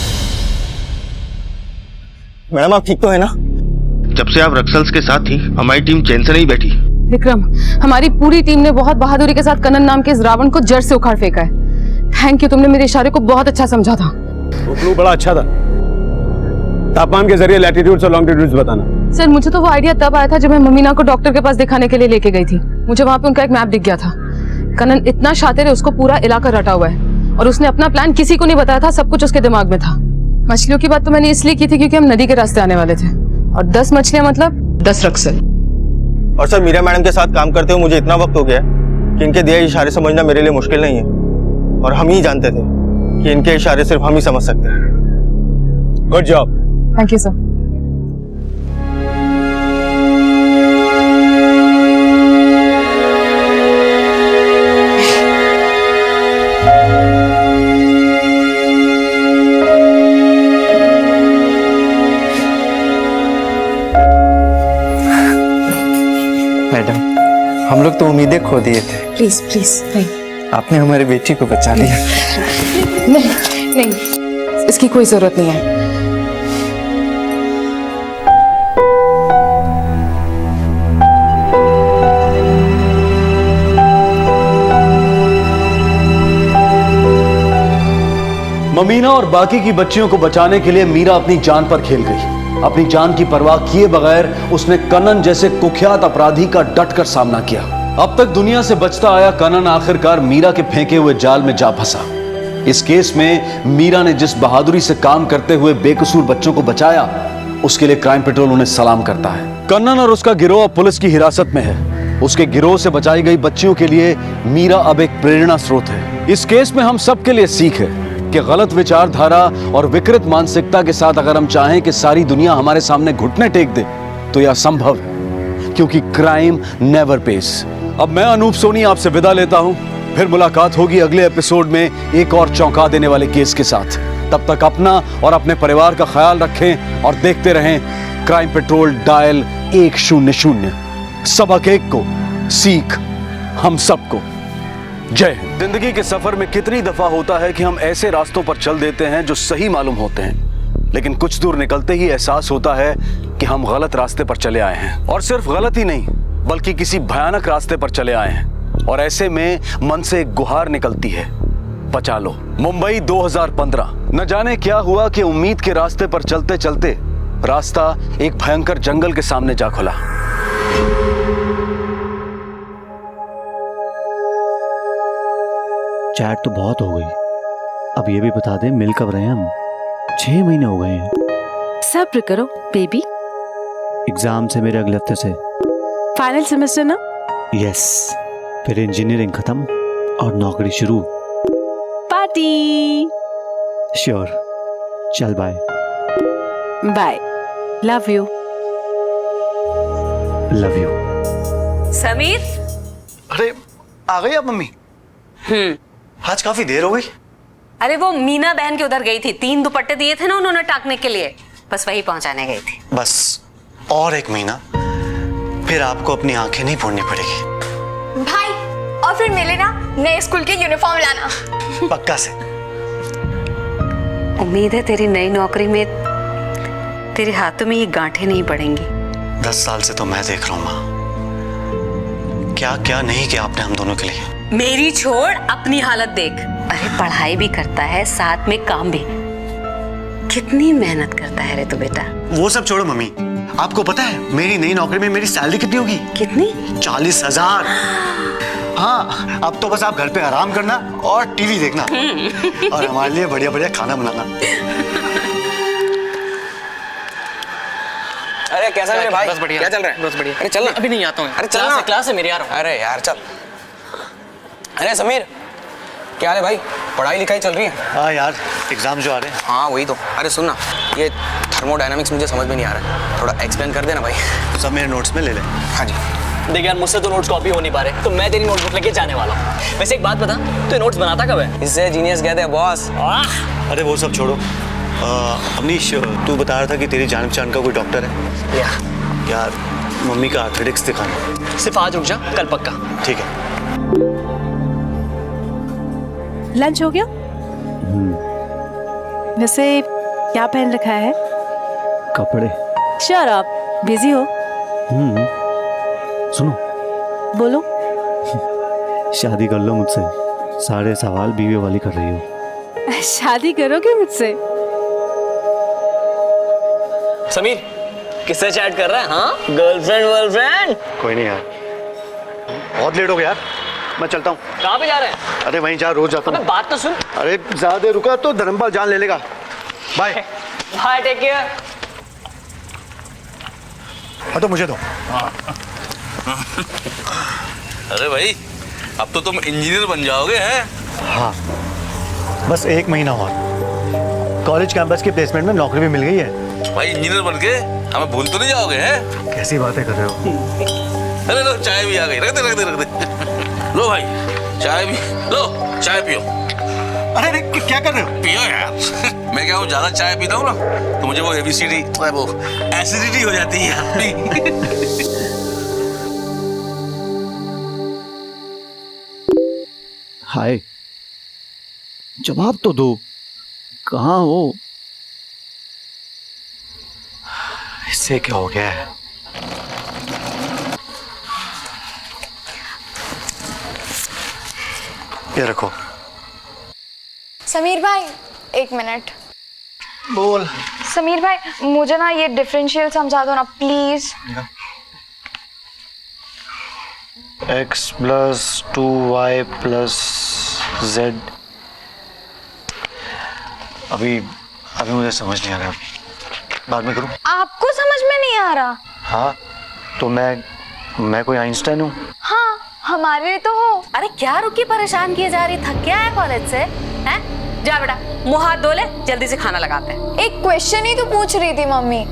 [SPEAKER 2] मैडम आप ठीक तो है ना?
[SPEAKER 10] जब से आप रक्सल्स के साथ थी, हमारी टीम चैन से नहीं बैठी।
[SPEAKER 6] विक्रम, हमारी पूरी टीम ने बहुत बहादुरी के साथ कनन नाम के इस रावण को जड़ से उखाड़ फेंका है। थैंक यू, तुमने मेरे इशारे को बहुत अच्छा समझा था।
[SPEAKER 1] वो क्लू बड़ा अच्छा था। तापमान के जरिए लैटिट्यूड्स और लॉन्गिट्यूड्स बताना।
[SPEAKER 6] सर मुझे तो वो आइडिया तब आया था जब मैं ममीना को डॉक्टर के पास दिखाने के लिए लेके गई थी। मुझे वहाँ पे उनका एक मैप दिख गया था। कनन इतना शातिर है, उसको पूरा इलाका रटा हुआ है और उसने अपना प्लान किसी को नहीं बताया था, सब कुछ उसके दिमाग में था। मछलियों की बात तो मैंने इसलिए की थी क्योंकि हम नदी के रास्ते आने वाले थे और 10 मछलियां मतलब 10 रक्सल।
[SPEAKER 2] और सर मीरा मैडम के साथ काम करते हुए मुझे इतना वक्त हो गया कि इनके दिए इशारे समझना मेरे लिए मुश्किल नहीं है और हम ही जानते थे कि इनके इशारे सिर्फ हम ही समझ सकते हैं।
[SPEAKER 1] Good job.
[SPEAKER 6] Thank you sir.
[SPEAKER 9] Madam, हम लोग तो उम्मीदें खो दिए थे।
[SPEAKER 6] प्लीज प्लीज नहीं,
[SPEAKER 9] आपने हमारी बेटी को बचा लिया।
[SPEAKER 6] नहीं नहीं, इसकी कोई जरूरत नहीं है।
[SPEAKER 3] ममीना और बाकी की बच्चियों को बचाने के लिए मीरा अपनी जान पर खेल गई। अपनी जान की परवाह किए बगैर उसने कनन जैसे कुख्यात अपराधी का डटकर सामना किया। अब तक दुनिया से बचता आया कनन आखिरकार मीरा के फेंके हुए जाल में जा फंसा। इस केस में मीरा ने जिस बहादुरी से काम करते हुए बेकसूर बच्चों को बचाया, उसके लिए क्राइम पेट्रोल उन्हें सलाम करता है। कनन और उसका गिरोह अब पुलिस की हिरासत में है। उसके गिरोह से बचाई गई बच्चियों के लिए मीरा अब एक प्रेरणा स्रोत है। इस केस में हम सबके लिए सीख है कि गलत विचारधारा और विकृत मानसिकता के साथ अगर हम चाहें कि सारी दुनिया हमारे सामने घुटने टेक दे तो यह असंभव है, क्योंकि क्राइम नेवर पेस। अब मैं अनूप सोनी आपसे विदा लेता हूं। फिर मुलाकात होगी अगले एपिसोड में एक और चौंका देने वाले केस के साथ। तब तक अपना और अपने परिवार का ख्याल रखें और देखते रहें क्राइम पेट्रोल डायल 100। सबक एक को, सीख हम सबको। जय हिंद। जिंदगी के सफर में कितनी दफा होता है कि हम ऐसे रास्तों पर चल देते हैं जो सही मालूम होते हैं, लेकिन कुछ दूर निकलते ही एहसास होता है कि हम गलत रास्ते पर चले आए हैं। और सिर्फ गलत ही नहीं, बल्कि किसी भयानक रास्ते पर चले आए हैं। और ऐसे में मन से एक गुहार निकलती है, बचा लो। मुंबई 2015। न जाने क्या हुआ कि उम्मीद के रास्ते पर चलते चलते रास्ता एक भयंकर जंगल के सामने जा खुला।
[SPEAKER 15] चैट तो बहुत हो गई, अब ये भी बता दे मिल कब रहे हैं हम? 6 महीने हो गए हैं।
[SPEAKER 16] सब्र करो बेबी।
[SPEAKER 15] एग्जाम से मेरे अगले हफ्ते से।
[SPEAKER 16] फाइनल सेमेस्टर ना?
[SPEAKER 15] यस, फिर इंजीनियरिंग खत्म और नौकरी शुरू।
[SPEAKER 16] पार्टी।
[SPEAKER 15] श्योर। चल bye.
[SPEAKER 16] Bye. Love you.
[SPEAKER 15] Love you.
[SPEAKER 16] Sameer.
[SPEAKER 3] अरे आ गई अब मम्मी? आज काफी देर हो गई।
[SPEAKER 17] अरे वो मीना बहन के उधर गई थी, 3 दुपट्टे दिए थे ना उन्होंने टाकने के लिए, बस वही पहुंचाने गई थी।
[SPEAKER 15] बस और 1 महीना, फिर आपको अपनी आंखें नहीं फोड़नी पड़ेगी।
[SPEAKER 18] भाई, और फिर मिले ना नए स्कूल के यूनिफॉर्म लाना।
[SPEAKER 15] पक्का से।
[SPEAKER 17] उम्मीद है तेरी नई नौकरी में तेरे हाथों में ये गांठें नहीं पड़ेंगी।
[SPEAKER 15] 10 साल से तो मैं देख रहा हूँ माँ, क्या क्या नहीं किया आपने हम दोनों के लिए।
[SPEAKER 17] मेरी छोड़ अपनी हालत देख। अरे पढ़ाई भी करता है, साथ में काम भी। कितनी मेहनत करता है रे तू बेटा।
[SPEAKER 15] वो सब छोड़ो मम्मी, आपको पता है मेरी नई नौकरी में मेरी सैलरी कितनी होगी?
[SPEAKER 17] कितनी?
[SPEAKER 15] 40,000। हाँ, अब तो बस आप घर पे आराम करना और टीवी देखना और हमारे लिए बढ़िया बढ़िया खाना बनाना।
[SPEAKER 7] अरे कैसा मेरे भाई?
[SPEAKER 19] बस बढ़िया।
[SPEAKER 7] क्या चल रहा है?
[SPEAKER 19] बस बढ़िया।
[SPEAKER 7] अरे चल ना।
[SPEAKER 19] अभी नहीं आता हूँ।
[SPEAKER 7] अरे चल ना।
[SPEAKER 19] क्लास है मेरी, आ रहा हूँ।
[SPEAKER 7] अरे यार चल। अरे समीर, क्या है भाई? पढ़ाई लिखाई चल रही है?
[SPEAKER 15] हाँ यार, एग्जाम जो आ रहे हैं।
[SPEAKER 7] हाँ वही तो। अरे सुन ना, ये थर्मोडायनामिक्स मुझे समझ में नहीं आ रहा है, थोड़ा एक्सप्लेन कर देना भाई।
[SPEAKER 15] सब मेरे नोट्स में ले ले।
[SPEAKER 7] हाँ जी।
[SPEAKER 19] देख यार, मुझसे तो नोट्स कॉपी हो नहीं पा रहे, तो मैं तेरी नोटबुक लेके जाने वाला हूँ। वैसे एक बात बता, तू नोट्स बनाता कब है?
[SPEAKER 7] इससे जीनियस कहते हैं बॉस।
[SPEAKER 15] अरे वो सब छोड़ो, अवनीश तू बता रहा था कि तेरी जान पहचान का कोई डॉक्टर है यार, मम्मी का आर्थोपेडिक्स दिखाना।
[SPEAKER 19] सिर्फ आज रुक जा, कल पक्का।
[SPEAKER 15] ठीक है।
[SPEAKER 16] लंच हो गया? वैसे क्या पहन रखा है?
[SPEAKER 15] कपड़े।
[SPEAKER 16] श्योर आप बिजी हो?
[SPEAKER 15] सुनो।
[SPEAKER 16] बोलो।
[SPEAKER 15] शादी कर लो मुझसे, सारे सवाल बीवी वाली कर रही हो।
[SPEAKER 16] शादी करोगे मुझसे?
[SPEAKER 19] समीर किससे चैट कर रहा है? हाँ, गर्लफ्रेंड?
[SPEAKER 15] कोई नहीं यार, बहुत लेट हो गया यार, मैं चलता हूँ।
[SPEAKER 19] कहाँ पे जा रहे हैं?
[SPEAKER 15] अरे वहीं जहाँ रोज जाता हूँ।
[SPEAKER 19] बात तो सुन।
[SPEAKER 15] अरे ज्यादा देर रुका तो धर्मपाल जान ले लेगा। बाय।
[SPEAKER 19] Bye, take care.
[SPEAKER 15] हाँ तो मुझे दो।
[SPEAKER 20] अरे भाई, अब तो तुम इंजीनियर बन जाओगे हैं?
[SPEAKER 15] हाँ, बस 1 महीना और, कॉलेज कैंपस की प्लेसमेंट में नौकरी भी मिल गई है।
[SPEAKER 20] भाई इंजीनियर बन के हमें भूल तो नहीं जाओगे हैं?
[SPEAKER 15] कैसी बातें कर रहे हो?
[SPEAKER 20] अरे लो, चाय भी आ गई, रख दे। लो भाई, चाय भी लो, चाय पियो।
[SPEAKER 15] अरे क्या कर रहे हो?
[SPEAKER 20] पियो यार। मैं क्या हूँ, ज्यादा चाय पीता हूँ ना तो मुझे वो एबीसीडी, वो एसिडिटी हो जाती है अपनी।
[SPEAKER 15] हाय, जवाब तो दो, कहाँ हो? इससे क्या हो गया है? ये रखो।
[SPEAKER 18] समीर भाई 1 मिनट।
[SPEAKER 15] बोल।
[SPEAKER 18] समीर भाई मुझे ना ये डिफरेंशियल समझा दो ना प्लीज।
[SPEAKER 15] x + 2y + z। अभी मुझे समझ नहीं आ रहा, बाद में करूं?
[SPEAKER 18] आपको समझ में नहीं आ रहा?
[SPEAKER 15] हाँ, तो मैं कोई आइंस्टाइन हूँ?
[SPEAKER 18] हाँ, हमारे लिए तो हो।
[SPEAKER 17] अरे क्या रुकी परेशान किए जा रही, थक क्या है कॉलेज से? हैं? जा बेटा, मुंह हाथ धो ले, जल्दी से खाना लगाते हैं।
[SPEAKER 18] एक क्वेश्चन ही तो पूछ रही थी मम्मी।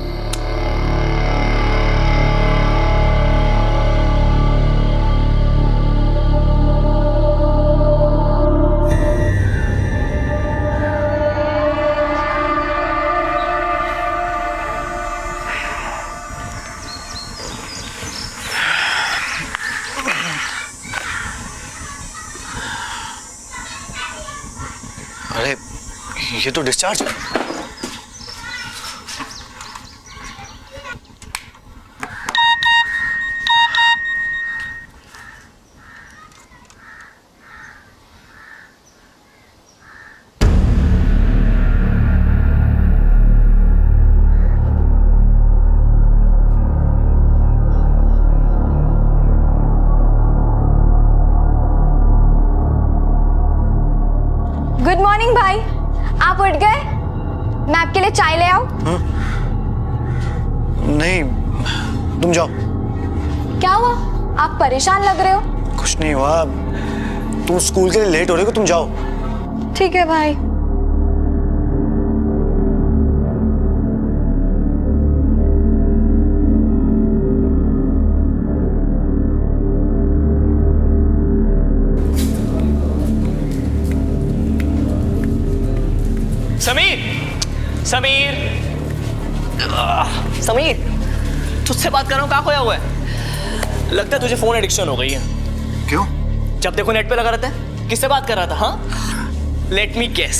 [SPEAKER 15] अरे ये तो डिस्चार्ज है।
[SPEAKER 18] गुड मॉर्निंग भाई, आप उठ गए? मैं आपके लिए चाय ले आऊं?
[SPEAKER 15] नहीं, तुम जाओ।
[SPEAKER 18] क्या हुआ, आप परेशान लग रहे हो?
[SPEAKER 15] कुछ नहीं हुआ, तुम स्कूल के लिए लेट हो रहे हो, तुम जाओ।
[SPEAKER 18] ठीक है भाई।
[SPEAKER 19] समीर, तुझसे बात कर रहा हूँ, कहाँ खोया हुआ है? लगता है तुझे फोन एडिक्शन हो गई है।
[SPEAKER 15] क्यों?
[SPEAKER 19] जब देखो नेट पे लगा रहता है। किससे बात कर रहा था? हाँ, let me guess,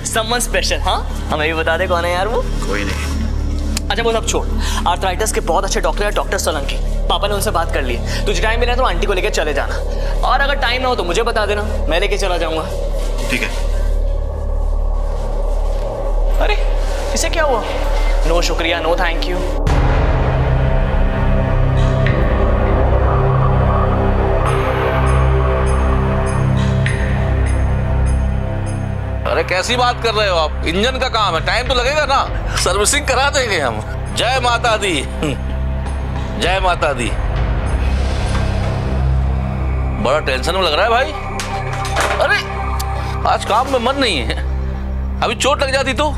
[SPEAKER 19] someone special. हाँ, हमें भी बता दे कौन है यार वो।
[SPEAKER 15] कोई नहीं।
[SPEAKER 19] अच्छा वो सब छोड़, आर्थराइटिस के बहुत अच्छे डॉक्टर है, डॉक्टर सोलंकी। पापा ने उनसे बात कर ली। तुझे टाइम मिला तो आंटी को लेकर चले जाना, और अगर टाइम ना हो तो मुझे बता देना, मैं लेके चला जाऊंगा।
[SPEAKER 15] ठीक है।
[SPEAKER 19] अरे इसे क्या हुआ? नो शुक्रिया, नो थैंक यू।
[SPEAKER 20] अरे कैसी बात कर रहे हो आप? इंजन का काम है, टाइम तो लगेगा ना, सर्विसिंग करा देंगे हम। जय माता दी। जय माता दी। बड़ा टेंशन में लग रहा है भाई। अरे आज काम में मन नहीं है, अभी चोट लग जाती तो।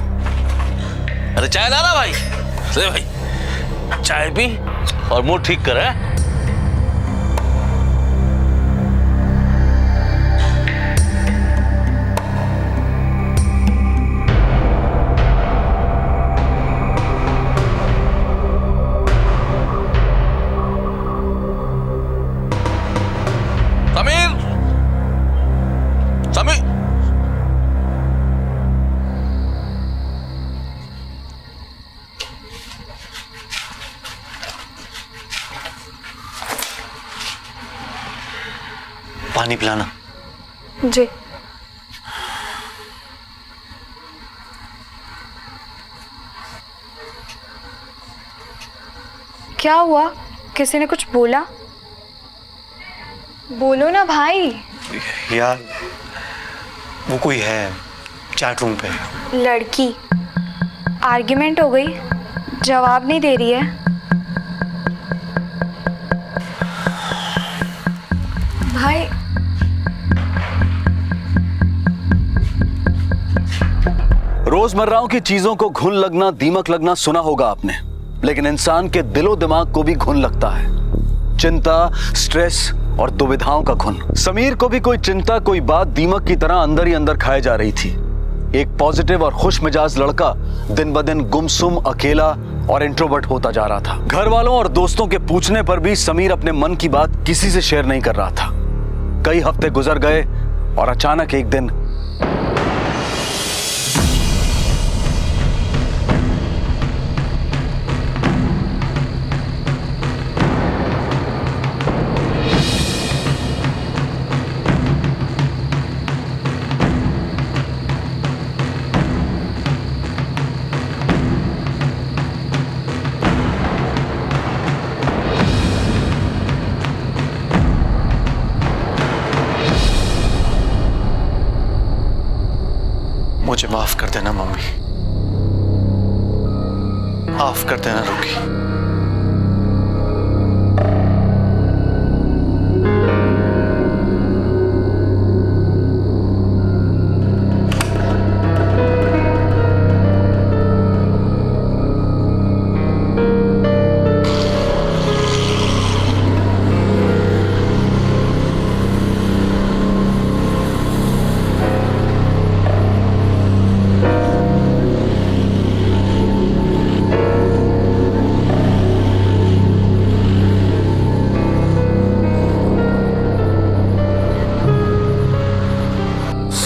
[SPEAKER 20] अरे चाय लाना भाई। ले भाई, चाय पी और मूड ठीक कर। समीर, समीर,
[SPEAKER 15] पानी पिलाना।
[SPEAKER 18] जी। क्या हुआ? किसी ने कुछ बोला? बोलो ना भाई।
[SPEAKER 15] यार वो कोई है चैट रूम पे।
[SPEAKER 18] लड़की आर्ग्यूमेंट हो गई, जवाब नहीं दे रही है। भाई
[SPEAKER 3] रोजमर्राओं की चीजों को घुन लगना, दीमक लगना सुना होगा आपने, लेकिन इंसान के दिलो दिमाग को भी घुन लगता है। चिंता, स्ट्रेस और दुविधाओं का घुन। समीर को भी कोई चिंता, कोई बात दीमक की तरह अंदर ही अंदर खाए जा रही थी। एक पॉजिटिव और खुश मिजाज लड़का दिन ब दिन गुमसुम, अकेला और इंट्रोवर्ट होता जा रहा था। घर वालों और दोस्तों के पूछने पर भी समीर अपने मन की बात किसी से शेयर नहीं कर रहा था। कई हफ्ते गुजर गए और अचानक एक दिन
[SPEAKER 15] मुझे माफ कर देना मम्मी, माफ कर देना रुकी।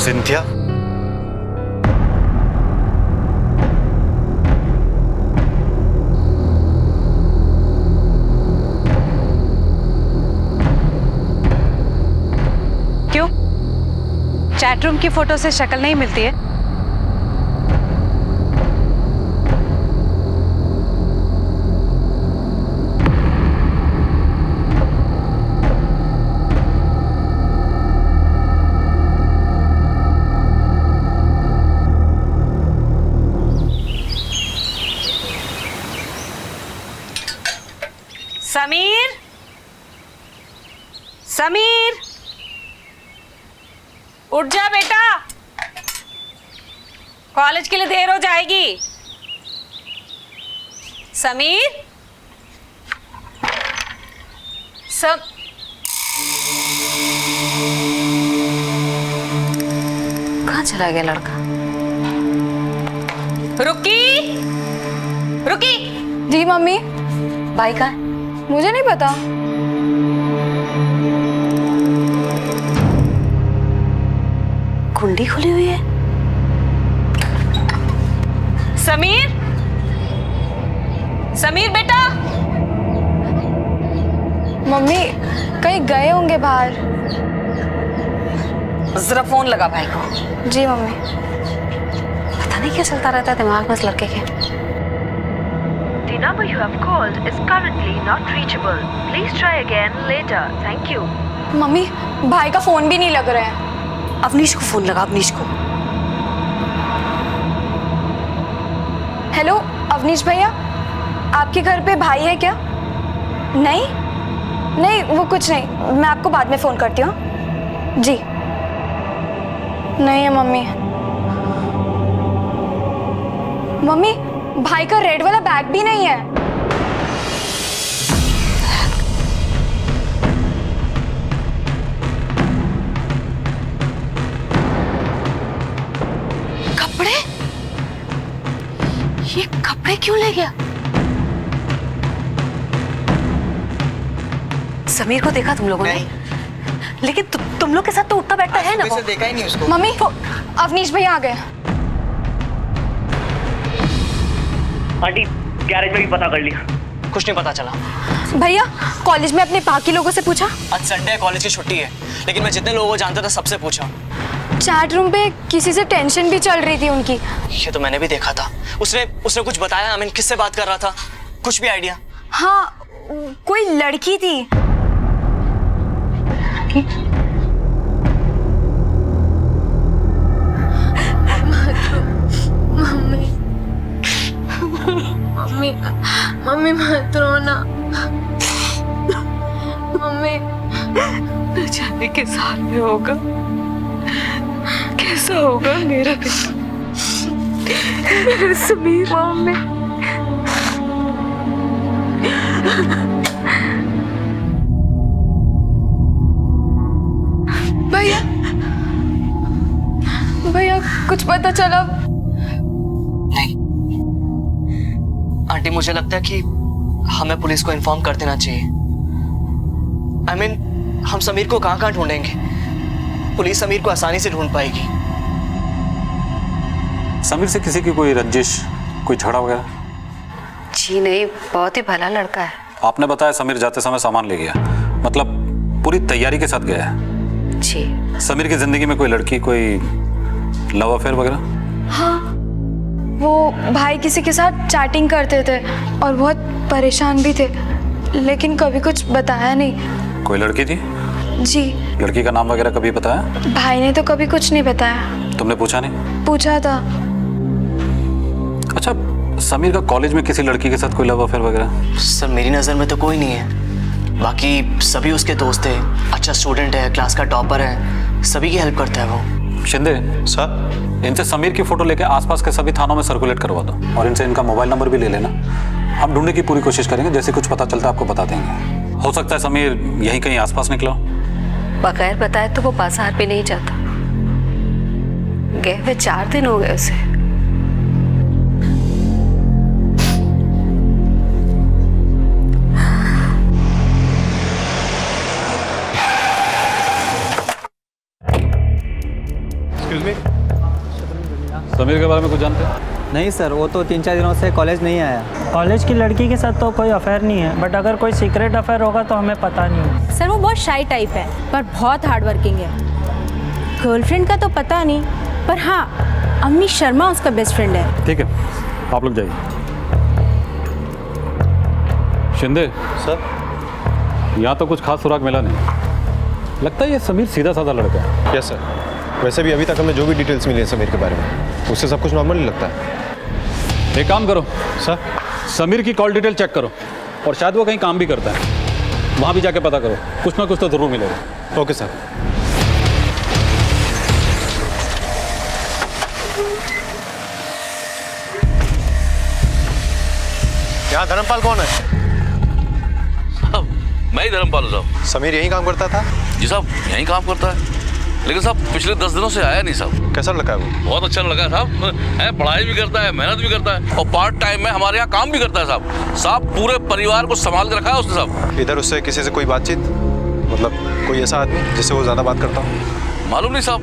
[SPEAKER 15] सिंथिया,
[SPEAKER 16] क्यों? चैटरूम की फोटो से शक्ल नहीं मिलती है? समीर, समीर, उठ जा बेटा, कॉलेज के लिए देर हो जाएगी। समीर,
[SPEAKER 17] कहाँ चला गया लड़का?
[SPEAKER 16] रुकी, रुकी।
[SPEAKER 18] जी मम्मी।
[SPEAKER 17] भाई का?
[SPEAKER 18] मुझे नहीं पता।
[SPEAKER 17] कुंडी खुली हुई है।
[SPEAKER 16] समीर, समीर बेटा।
[SPEAKER 18] मम्मी कहीं गए होंगे बाहर।
[SPEAKER 17] जरा फोन लगा भाई को।
[SPEAKER 18] जी मम्मी।
[SPEAKER 17] पता नहीं क्या चलता रहता है दिमाग में इस लड़के के।
[SPEAKER 21] The number you have called is currently not reachable. Please try again later. Thank you.
[SPEAKER 18] Mummy भाई का फोन भी नहीं लग रहा है।
[SPEAKER 17] अवनीश को फोन लगा, अवनीश को।
[SPEAKER 18] हेलो अवनीश भैया, आपके घर पे भाई है क्या? नहीं नहीं, वो कुछ नहीं, मैं आपको बाद में फोन करती हूँ। जी नहीं है मम्मी। मम्मी भाई का रेड वाला बैग भी नहीं है।
[SPEAKER 17] कपड़े? ये कपड़े क्यों ले गया? समीर को देखा तुम लोगों ने? लेकिन तुम लोग के साथ तो उठता बैठता है ना वो।
[SPEAKER 19] देखा ही नहीं उसको।
[SPEAKER 18] मम्मी अवनीश भैया आ गए।
[SPEAKER 19] आंटी गैरेज में भी पता कर लिया, कुछ नहीं पता चला।
[SPEAKER 18] भैया कॉलेज में अपने बाकी लोगों से पूछा?
[SPEAKER 19] आज संडे है, कॉलेज की छुट्टी है, लेकिन मैं जितने लोगों को जानता था सबसे पूछा।
[SPEAKER 18] चैट रूम पे किसी से टेंशन भी चल रही थी उनकी।
[SPEAKER 19] ये तो मैंने भी देखा था। उसने कुछ बताया? आई मीन किससे बात कर रहा था? कुछ भी आइडिया?
[SPEAKER 18] हाँ, कोई लड़की थी।
[SPEAKER 21] मम्मी मम्मी मम्मी मत रोना। मम्मी
[SPEAKER 6] न जाने किस हाल में होगा, कैसा होगा मेरा बेटा, मेरा समीर।
[SPEAKER 21] मम्मी
[SPEAKER 18] भैया भैया कुछ पता चला?
[SPEAKER 19] नहीं आंटी, मुझे लगता है कि हमें पुलिस को इन्फॉर्म कर देना चाहिए। I mean, हम समीर को कहाँ ढूंढेंगे? पुलिस समीर को आसानी से ढूंढ पाएगी।
[SPEAKER 8] समीर से किसी की कोई रंजिश, कोई झगड़ा वगैरह?
[SPEAKER 17] जी नहीं, बहुत ही भला लड़का है।
[SPEAKER 8] आपने बताया समीर जाते समय सामान ले गया, मतलब पूरी तैयारी के साथ गया है।
[SPEAKER 17] जी।
[SPEAKER 8] समीर की जिंदगी में कोई लड़की, कोई लव अफेयर वगैरह?
[SPEAKER 18] हाँ, वो भाई किसी के साथ चैटिंग करते थे और बहुत परेशान भी थे, लेकिन कभी कुछ बताया नहीं।
[SPEAKER 8] कोई लड़की थी?
[SPEAKER 18] जी।
[SPEAKER 8] लड़की का नाम वगैरह कभी बताया?
[SPEAKER 18] भाई ने तो कभी कुछ नहीं बताया।
[SPEAKER 8] तुमने पूछा नहीं?
[SPEAKER 18] पूछा था।
[SPEAKER 8] अच्छा, समीर का कॉलेज में किसी लड़की के साथ कोई लव अफेयर वगैरह?
[SPEAKER 19] सर मेरी नज़र में तो कोई नहीं है, बाकी सभी उसके दोस्त थे। अच्छा स्टूडेंट है, क्लास का टॉपर है, सभी की हेल्प करता है वो।
[SPEAKER 8] शिंदे सर, इनसे समीर की फोटो लेके आसपास के सभी थानों में सर्कुलेट करवा दो और इनसे इनका मोबाइल नंबर भी ले लेना। हम ढूंढने की पूरी कोशिश करेंगे, जैसे कुछ पता चलता है आपको बता देंगे। हो सकता है समीर यहीं कहीं आसपास निकला।
[SPEAKER 17] बगैर बताए तो वो बाजार भी नहीं जाता। गए हुए 4 दिन हो गए उसे।
[SPEAKER 8] समीर के बारे में कुछ जानते हैं?
[SPEAKER 22] नहीं सर, वो तो 3-4 दिनों से कॉलेज नहीं आया।
[SPEAKER 23] कॉलेज की लड़की के साथ तो कोई अफेयर नहीं है, बट अगर कोई सीक्रेट अफेयर होगा तो हमें पता नहीं।
[SPEAKER 24] सर वो बहुत शाई टाइप है, पर बहुत हार्ड वर्किंग है। गर्लफ्रेंड का तो पता नहीं, पर हाँ अम्मी शर्मा उसका बेस्ट फ्रेंड है।
[SPEAKER 8] ठीक है, आप लोग जाइए। शिंदे
[SPEAKER 2] सर,
[SPEAKER 8] यहाँ तो कुछ खास सुराग मिला नहीं। लगता है ये समीर सीधा साधा लड़का है।
[SPEAKER 2] Yes sir. वैसे भी अभी तक हमें जो भी डिटेल्स मिली है समीर के बारे में, उससे सब कुछ नॉर्मल ही लगता है।
[SPEAKER 8] एक काम करो
[SPEAKER 2] सर,
[SPEAKER 8] समीर की कॉल डिटेल चेक करो, और शायद वो कहीं काम भी करता है, वहाँ भी जाके पता करो, कुछ ना कुछ तो जरूर मिलेगा।
[SPEAKER 2] Okay sir. यहाँ धर्मपाल कौन है?
[SPEAKER 20] साहब मैं ही धर्मपाल हूँ साहब।
[SPEAKER 2] समीर यहीं काम करता था?
[SPEAKER 20] जी साहब यहीं काम करता है, लेकिन साहब पिछले 10 दिनों से आया नहीं साहब।
[SPEAKER 2] कैसा लड़का है वो?
[SPEAKER 20] बहुत अच्छा लड़का है साहब, है पढ़ाई भी करता है, मेहनत भी करता है और पार्ट टाइम में हमारे यहाँ काम भी करता है साहब। साहब पूरे परिवार को संभाल के रखा है उसने साहब।
[SPEAKER 2] इधर उससे किसी से कोई बातचीत, मतलब कोई ऐसा आदमी जिससे वो ज्यादा बात करता हो?
[SPEAKER 20] मालूम नहीं साहब।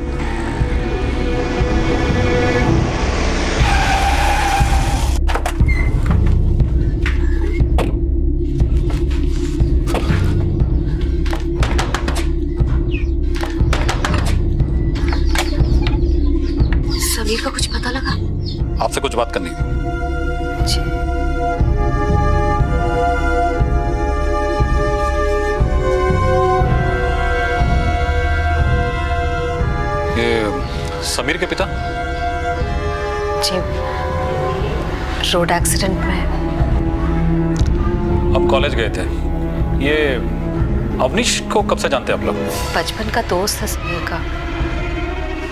[SPEAKER 17] समीर का कुछ पता लगा?
[SPEAKER 8] आपसे कुछ बात करनी है। ये समीर के पिता?
[SPEAKER 17] जी, रोड एक्सीडेंट में।
[SPEAKER 8] हम कॉलेज गए थे। ये अवनीश को कब से जानते हैं आप लोग?
[SPEAKER 17] बचपन का दोस्त है समीर का,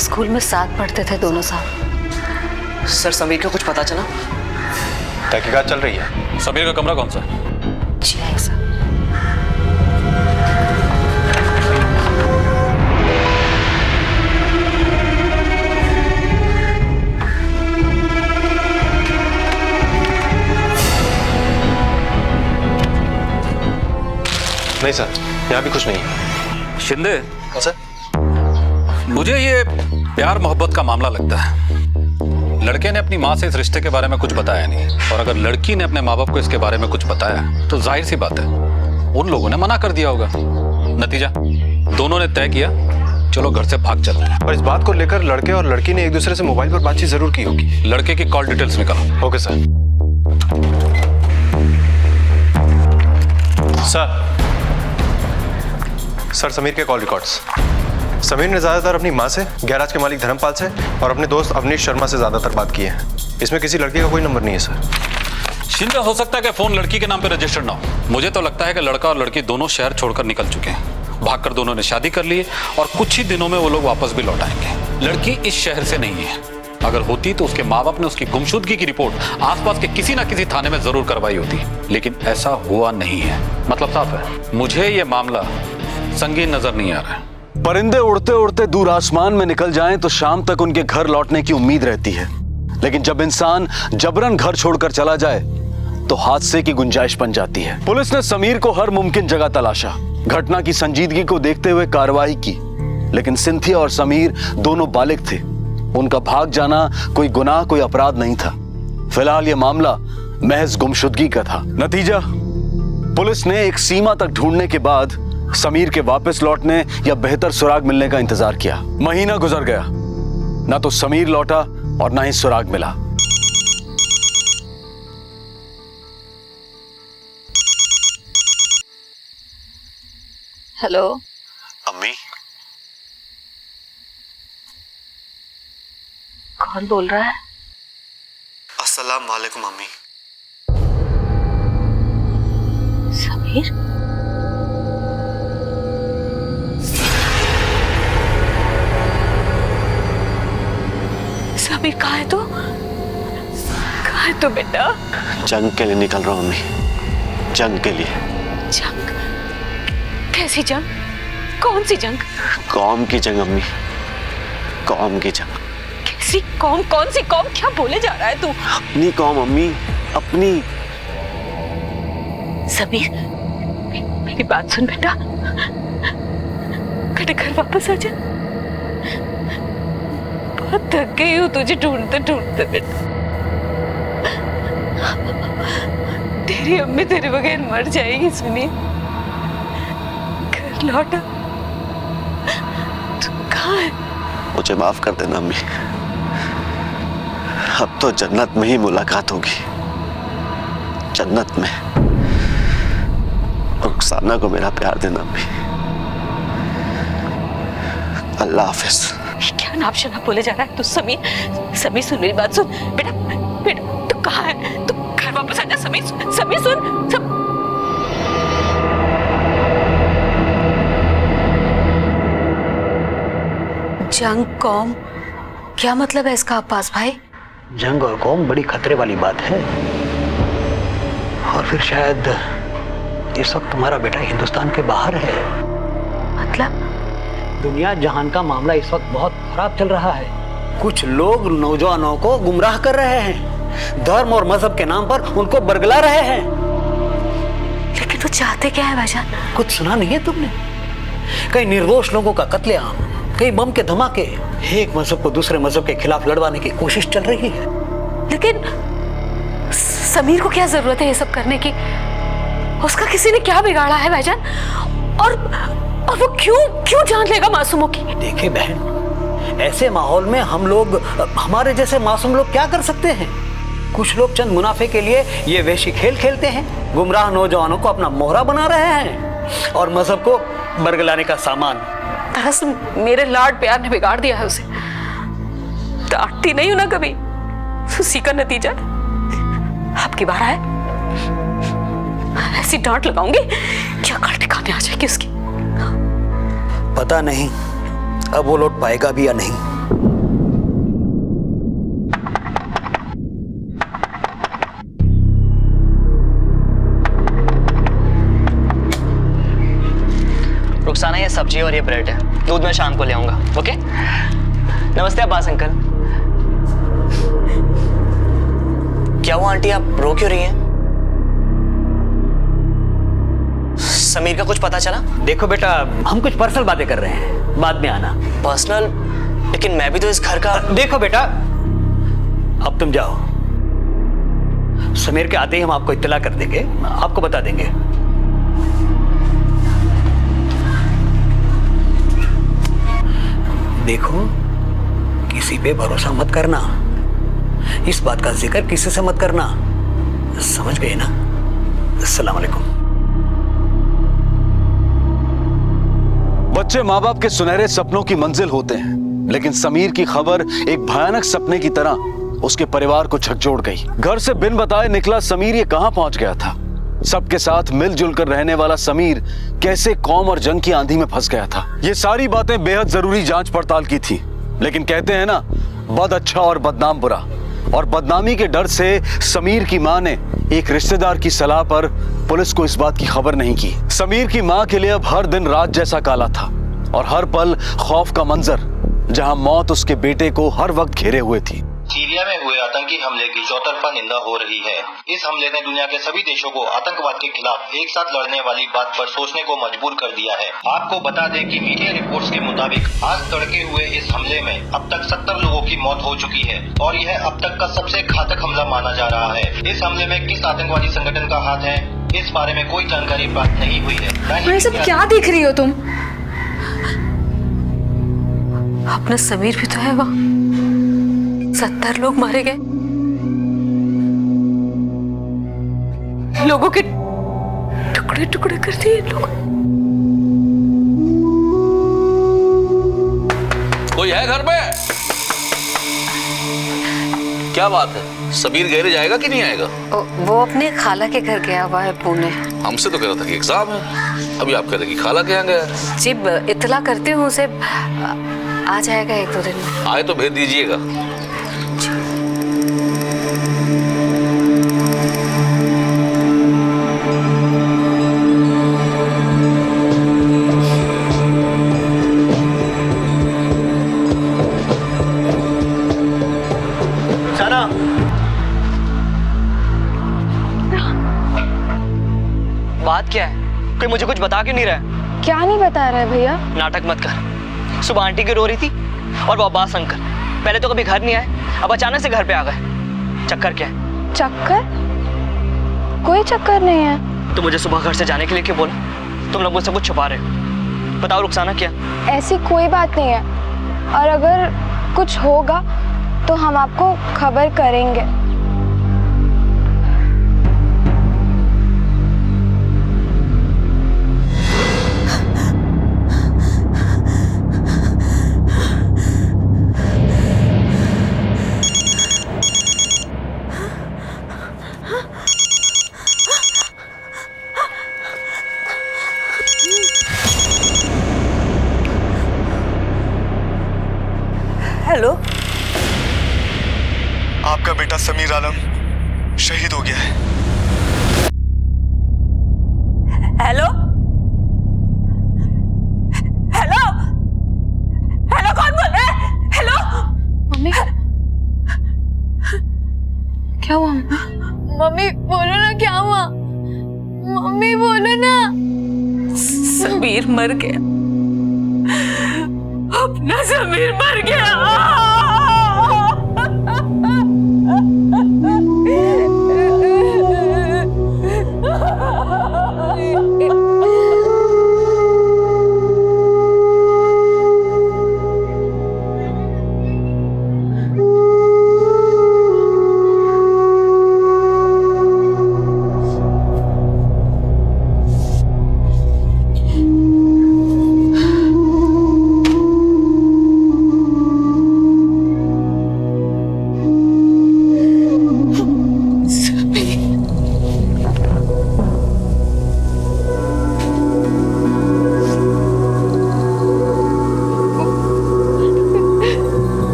[SPEAKER 17] स्कूल में साथ पढ़ते थे दोनों साथ।
[SPEAKER 19] सर समीर का कुछ पता चला?
[SPEAKER 2] तहकीकात चल रही है।
[SPEAKER 8] समीर का कमरा कौन सा है?
[SPEAKER 17] जी आए सर।
[SPEAKER 2] नहीं सर, यहाँ भी कुछ नहीं है।
[SPEAKER 8] शिंदे
[SPEAKER 2] सर,
[SPEAKER 8] मुझे ये प्यार मोहब्बत का मामला लगता है। लड़के ने अपनी माँ से इस रिश्ते के बारे में कुछ बताया नहीं, और अगर लड़की ने अपने माँ बाप को इसके बारे में कुछ बताया तो जाहिर सी बात है उन लोगों ने मना कर दिया होगा। नतीजा दोनों ने तय किया चलो घर से भाग चलते हैं।
[SPEAKER 2] पर इस बात को लेकर लड़के और लड़की ने एक दूसरे से मोबाइल पर बातचीत जरूर की होगी।
[SPEAKER 8] लड़के की कॉल डिटेल्स निकालो।
[SPEAKER 2] Okay sir. सर समीर के कॉल रिकॉर्ड्स। समीर ने ज्यादातर अपनी माँ से, गैराज के मालिक धर्मपाल से और अपने दोस्त अवनीश शर्मा से ज्यादातर बात की है। इसमें किसी लड़की का कोई नंबर नहीं है सर।
[SPEAKER 8] शिंदे, हो सकता है कि फोन लड़की के नाम पे रजिस्टर्ड ना हो। मुझे तो लगता है कि लड़का और लड़की दोनों शहर छोड़कर निकल चुके हैं। भागकर दोनों ने शादी कर ली है और कुछ ही दिनों में वो लोग वापस भी लौट आएंगे। लड़की इस शहर से नहीं है। अगर होती तो उसके माँ बाप ने उसकी गुमशुदगी की रिपोर्ट आसपास के किसी ना किसी थाने में जरूर करवाई होती, लेकिन ऐसा हुआ नहीं है। मतलब साफ है, मुझे ये मामला संगीन नजर नहीं आ रहा है।
[SPEAKER 3] परिंदे उड़ते उड़ते दूर आसमान में निकल जाएं तो शाम तक उनके घर लौटने की उम्मीद रहती है, लेकिन जब इंसान जबरन घर छोड़कर चला जाए तो हादसे की गुंजाइश बन जाती है। पुलिस ने समीर को हर मुमकिन जगह तलाशा, घटना की संजीदगी को देखते हुए कार्रवाई की, लेकिन सिंथिया और समीर दोनों बालिग थे। उनका भाग जाना कोई गुनाह, कोई अपराध नहीं था। फिलहाल यह मामला महज गुमशुदगी का था। नतीजा, पुलिस ने एक सीमा तक ढूंढने के बाद समीर के वापस लौटने या बेहतर सुराग मिलने का इंतजार किया। महीना गुजर गया, ना तो समीर लौटा और ना ही सुराग मिला।
[SPEAKER 17] हेलो
[SPEAKER 15] अम्मी,
[SPEAKER 17] कौन बोल रहा है?
[SPEAKER 15] अस्सलाम वालेकुम अम्मी।
[SPEAKER 17] समीर? समीर कहाँ है तू? कहाँ है तू बेटा?
[SPEAKER 15] जंग के लिए निकल रहा हूँ अम्मी, जंग के लिए।
[SPEAKER 17] जंग? कैसी जंग? कौन सी जंग?
[SPEAKER 15] कौम की जंग अम्मी, कौम की जंग।
[SPEAKER 17] कैसी कौम? कौन सी कौम? क्या बोले जा रहा है तू?
[SPEAKER 15] अपनी कौम अम्मी, अपनी।
[SPEAKER 17] समीर, मेरी बात सुन बेटा, बेटा घर वापस आ जा। बहुत थक गई हूँ तुझे ढूंढते ढूंढते बेटा। तेरी अम्मी तेरे बगैर मर जाएगी। सुनिए, घर लौटा। तू कहाँ है?
[SPEAKER 15] मुझे माफ कर देना अम्मी, अब तो जन्नत में ही मुलाकात होगी, जन्नत में। रुखसाना को मेरा प्यार देना अम्मी। अल्लाह हाफिज।
[SPEAKER 17] क्या नाम शनाब बोले जा रहा है तू? समीर, समीर सुन मेरी बात सुन बेटा। बेटा तू कहाँ है? तू घर वापस आ जा। समीर, समीर सुन। जंग, कौम, क्या मतलब है इसका अब्बास भाई?
[SPEAKER 11] जंग और कौम बड़ी खतरे वाली बात है, और फिर शायद इस वक्त तुम्हारा बेटा हिंदुस्तान के बाहर है।
[SPEAKER 17] मतलब?
[SPEAKER 11] दुनिया जहान का मामला इस वक्त बहुत खराब चल रहा है। कुछ लोग नौजवानों को गुमराह कर रहे हैं, धर्म और मजहब के नाम पर उनको बरगला रहे हैं।
[SPEAKER 17] लेकिन वो चाहते क्या है भाईजान?
[SPEAKER 11] कुछ सुना नहीं है तुमने? कई निर्दोष लोगों का कत्लेआम, कई बम के धमाके, एक मजहब को दूसरे मजहब के खिलाफ लड़वाने की कोशिश चल रही है।
[SPEAKER 17] लेकिन समीर को क्या जरूरत है ये सब करने की? उसका किसी ने क्या बिगाड़ा है भाईजान? और वो क्यों जान लेगा मासूमों की?
[SPEAKER 11] देखिए बहन, ऐसे माहौल में हम लोग, हमारे जैसे मासूम लोग क्या कर सकते हैं? कुछ लोग चंद मुनाफे के लिए ये वैशी खेल खेलते हैं, गुमराह नौजवानों को अपना मोहरा बना रहे हैं और मजहब को बरगलाने का सामान।
[SPEAKER 17] दरअसल मेरे लाड प्यार ने बिगाड़ दिया है उसे। डांटती नहीं हूं ना कभी, उसी का नतीजा अब की बार आए ऐसी डांट लगाऊंगी क्या अकड़ ठिकाने आ जाएगी उसकी।
[SPEAKER 11] पता नहीं अब वो लौट पाएगा भी या नहीं।
[SPEAKER 19] रुखसाना, ये सब्जी और ये ब्रेड है, दूध मैं शाम को ले आऊंगा। ओके? नमस्ते अब्बास अंकल। क्या हुआ आंटी, आप रो क्यों रही हैं? समीर का कुछ पता चला?
[SPEAKER 11] देखो बेटा, हम कुछ पर्सनल बातें कर रहे हैं, बाद में आना।
[SPEAKER 19] पर्सनल? लेकिन मैं भी तो इस घर का।
[SPEAKER 11] देखो बेटा, अब तुम जाओ, समीर के आते ही हम आपको इत्तला कर देंगे, आपको बता देंगे। देखो, किसी पे भरोसा मत करना, इस बात का जिक्र किसी से मत करना, समझ गए ना? अस्सलाम वालेकुम।
[SPEAKER 3] बच्चे माँ बाप के सुनहरे सपनों की मंजिल होते हैं, लेकिन समीर की खबर एक भयानक सपने की तरह उसके परिवार को झकझोर गई। घर से बिन बताए निकला समीर ये कहां पहुंच गया था? सबके साथ मिलजुल कर रहने वाला समीर कैसे कौम और जंग की आंधी में फंस गया था? ये सारी बातें बेहद जरूरी जांच पड़ताल की थी, लेकिन कहते हैं ना, बद अच्छा और बदनाम बुरा। और बदनामी के डर से समीर की मां ने एक रिश्तेदार की सलाह पर पुलिस को इस बात की खबर नहीं की। समीर की मां के लिए अब हर दिन रात जैसा काला था और हर पल खौफ का मंजर, जहां मौत उसके बेटे को हर वक्त घेरे हुए थी।
[SPEAKER 10] सीरिया में हुए आतंकी हमले की चौतरफा निंदा हो रही है। इस हमले ने दुनिया के सभी देशों को आतंकवाद के खिलाफ एक साथ लड़ने वाली बात पर सोचने को मजबूर कर दिया है। आपको बता दें कि मीडिया रिपोर्ट्स के मुताबिक आज तड़के हुए इस हमले में अब तक 70 लोगों की मौत हो चुकी है और यह अब तक का सबसे घातक हमला माना जा रहा है। इस हमले में किस आतंकवादी संगठन का हाथ है, इस बारे में कोई जानकारी प्राप्त नहीं हुई है।
[SPEAKER 17] ये सब क्या देख रही हो तुम? अपना समीर भी तो है वहाँ। 70 लोग मारे गए, लोगों के टुकड़े टुकड़े कर दिए लोग।
[SPEAKER 20] कोई है घर में? क्या बात है, समीर गहरे जाएगा कि नहीं आएगा?
[SPEAKER 17] वो अपने खाला के घर गया हुआ है पुणे।
[SPEAKER 20] हमसे तो कह रहा था कि एग्जाम है, अभी आप कह रहे कि खाला के यहाँ गया है।
[SPEAKER 17] जी इतला करती हूँ उसे, आ जाएगा 1-2 दिन में।
[SPEAKER 20] आए तो भेज दीजिएगा।
[SPEAKER 19] बात क्या है? कोई मुझे कुछ बता क्यों नहीं रहा है?
[SPEAKER 18] क्या नहीं बता रहा है भैया?
[SPEAKER 19] नाटक मत कर। सुबह आंटी की रो रही थी और वो अब्बास अंकल पहले तो कभी घर नहीं आए, अब अचानक से घर पे आ गए। चक्कर क्या है?
[SPEAKER 18] चक्कर? कोई चक्कर नहीं है।
[SPEAKER 19] तो मुझे सुबह घर से जाने के लिए क्यों बोला? तुम लोग मुझसे कुछ छुपा रहे हो। बताओ रुखसाना, क्या?
[SPEAKER 18] ऐसी कोई बात नहीं है, और अगर कुछ होगा तो हम आपको खबर करेंगे।
[SPEAKER 17] हेलो,
[SPEAKER 9] आपका बेटा समीर आलम शहीद हो गया है।
[SPEAKER 17] हेलो हेलो हेलो, कौन बोल रहा है? हेलो
[SPEAKER 18] मम्मी, क्या हुआ? मम्मी बोलो ना, क्या हुआ? मम्मी बोलो ना।
[SPEAKER 17] समीर मर गया, अपना समीर मर गया।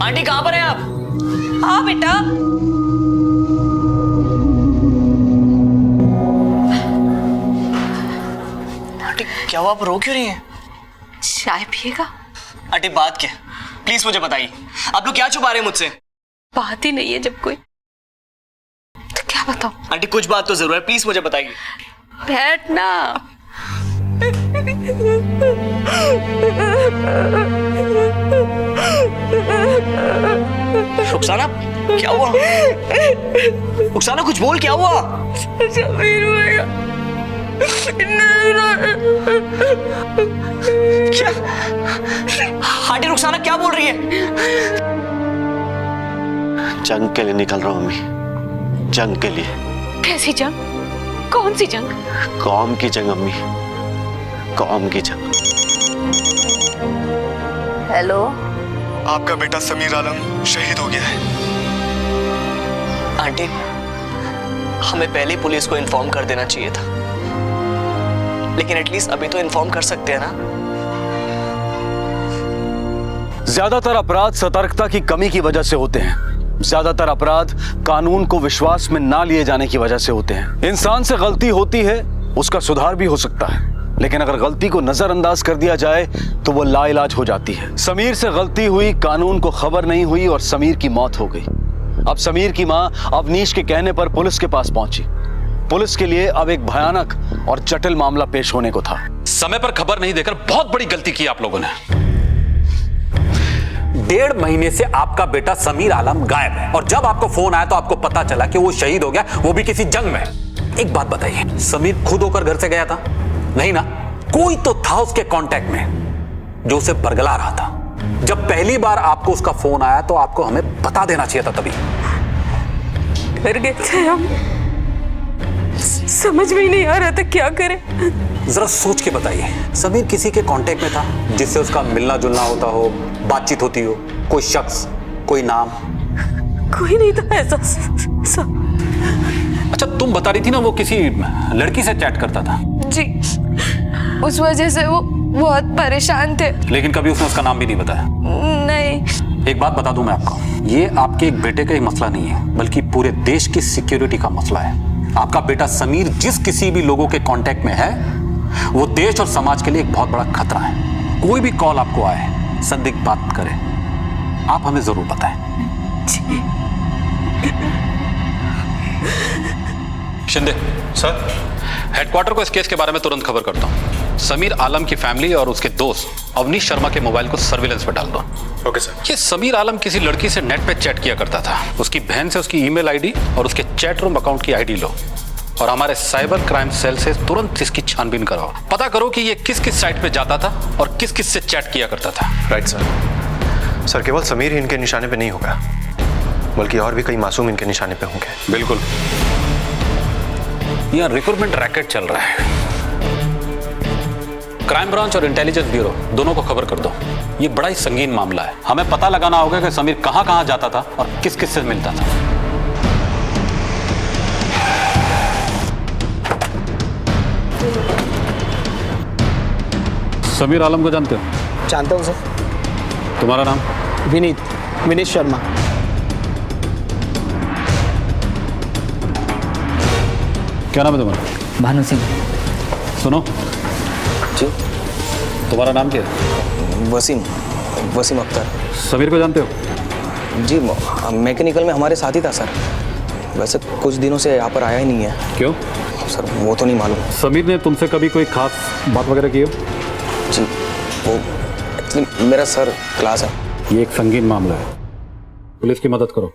[SPEAKER 19] आंटी कहाँ पर हैं आप?
[SPEAKER 17] हाँ बेटा।
[SPEAKER 19] आंटी क्या हुआ, आप रो क्यों रही हैं?
[SPEAKER 17] चाय पिएगा?
[SPEAKER 19] आंटी बात क्या, प्लीज मुझे बताइए, आप लोग क्या छुपा रहे हैं मुझसे?
[SPEAKER 17] बात ही नहीं है जब कोई, तो क्या बताऊं?
[SPEAKER 19] आंटी कुछ बात तो जरूर है, प्लीज मुझे बताइए।
[SPEAKER 17] बैठना।
[SPEAKER 19] रुखसाना क्या हुआ? रुखसाना कुछ बोल, क्या हुआ?
[SPEAKER 17] समीर भैया
[SPEAKER 19] क्या? आंटी रुखसाना क्या बोल रही है?
[SPEAKER 15] जंग के लिए निकल रहा हूं मम्मी, जंग के लिए।
[SPEAKER 17] कैसी जंग? कौन सी जंग?
[SPEAKER 15] कौम की जंग अम्मी, कौम की जंग।
[SPEAKER 18] हेलो,
[SPEAKER 9] आपका बेटा समीर आलम शहीद हो गया है।
[SPEAKER 19] आंटी, हमें पहले पुलिस को इन्फॉर्म कर देना चाहिए था, लेकिन एटलीस्ट अभी तो इन्फॉर्म कर सकते हैं ना।
[SPEAKER 3] ज्यादातर अपराध सतर्कता की कमी की वजह से होते हैं। ज्यादातर अपराध कानून को विश्वास में ना लिए जाने की वजह से होते हैं। इंसान से गलती होती है, उसका सुधार भी हो सकता है, लेकिन अगर गलती को नजरअंदाज कर दिया जाए तो वो लाइलाज हो जाती है। समीर से गलती हुई, कानून को खबर नहीं हुई और समीर की मौत हो गई। अब समीर की मां अवनीश के कहने पर पुलिस के पास पहुंची। पुलिस के लिए अब एक भयानक और जटिल मामला पेश होने को था।
[SPEAKER 8] समय पर खबर नहीं देकर बहुत बड़ी गलती की आप लोगों ने। 1.5 महीने से आपका बेटा समीर आलम गायब है और जब आपको फोन आया तो आपको पता चला कि वो शहीद हो गया, वो भी किसी जंग में। एक बात बताइए, समीर खुद होकर घर से गया था? नहीं ना, कोई तो था उसके कांटेक्ट में जो उसे बरगला रहा था। जब पहली बार आपको उसका फोन आया तो आपको हमें बता देना चाहिए था। तभी
[SPEAKER 17] डर गए थे हम, समझ में ही नहीं आ रहा था क्या करें।
[SPEAKER 8] जरा सोच के बताइए, समीर किसी के कांटेक्ट में था जिससे उसका मिलना जुलना होता हो, बातचीत होती हो? कोई शख्स, कोई नाम?
[SPEAKER 17] कोई नहीं था ऐसा।
[SPEAKER 8] अच्छा, तुम बता रही थी ना वो किसी लड़की से चैट करता था?
[SPEAKER 6] जी, उस वजह से वो बहुत परेशान थे।
[SPEAKER 8] लेकिन कभी उसने उसका नाम भी नहीं बताया?
[SPEAKER 6] नहीं।
[SPEAKER 8] एक बात बता दूं मैं आपको, ये आपके एक बेटे का ही मसला नहीं है, बल्कि पूरे देश की सिक्योरिटी का मसला है। आपका बेटा समीर जिस किसी भी लोगों के कांटेक्ट में है, वो देश और समाज के लिए एक बहुत बड़ा खतरा है। कोई भी कॉल आपको आए, संदिग्ध बात करे, आप हमें जरूर बताएं। शिंदे
[SPEAKER 2] सर,
[SPEAKER 8] हेडक्वार्टर को इस केस के बारे में तुरंत खबर करता हूँ। समीर आलम की फैमिली और उसके दोस्त अवनीश शर्मा के मोबाइल को सर्विलेंस पर डाल दो।
[SPEAKER 2] Okay sir.
[SPEAKER 8] ये समीर आलम किसी लड़की से नेट पे चैट किया करता था। उसकी बहन से उसकी ईमेल आईडी और उसके चैट रूम अकाउंट की आईडी लो और हमारे साइबर क्राइम सेल से तुरंत इसकी छानबीन कराओ। पता करो कि ये किस किस साइट पे जाता था और किस किस से चैट किया करता था।
[SPEAKER 2] Right sir. सर, केवल समीर ही इनके निशाने पे नहीं होगा, बल्कि और भी कई मासूम इनके निशाने पे होंगे।
[SPEAKER 8] बिल्कुल, यहाँ रिक्रूटमेंट रैकेट चल रहा है। क्राइम ब्रांच और इंटेलिजेंस ब्यूरो दोनों को खबर कर दो। ये बड़ा ही संगीन मामला है। हमें पता लगाना होगा कि समीर कहां कहां जाता था और किस किस से मिलता था। समीर आलम को जानते हो?
[SPEAKER 5] जानता हूं सर।
[SPEAKER 8] तुम्हारा नाम?
[SPEAKER 5] विनीत शर्मा।
[SPEAKER 8] क्या नाम है तुम्हारा?
[SPEAKER 5] भानु सिंह।
[SPEAKER 8] सुनो
[SPEAKER 19] जी।
[SPEAKER 8] तुम्हारा नाम क्या है?
[SPEAKER 19] वसीम अख्तर।
[SPEAKER 8] समीर को जानते हो?
[SPEAKER 19] जी, मैकेनिकल में हमारे साथ ही था सर। वैसे कुछ दिनों से यहाँ पर आया ही नहीं है।
[SPEAKER 8] क्यों
[SPEAKER 19] सर? वो तो नहीं मालूम।
[SPEAKER 8] समीर ने तुमसे कभी कोई खास बात वगैरह की हो?
[SPEAKER 19] जी, वो एक्चुअली मेरा सर क्लास है।
[SPEAKER 8] ये एक संगीन मामला है, पुलिस की मदद करो।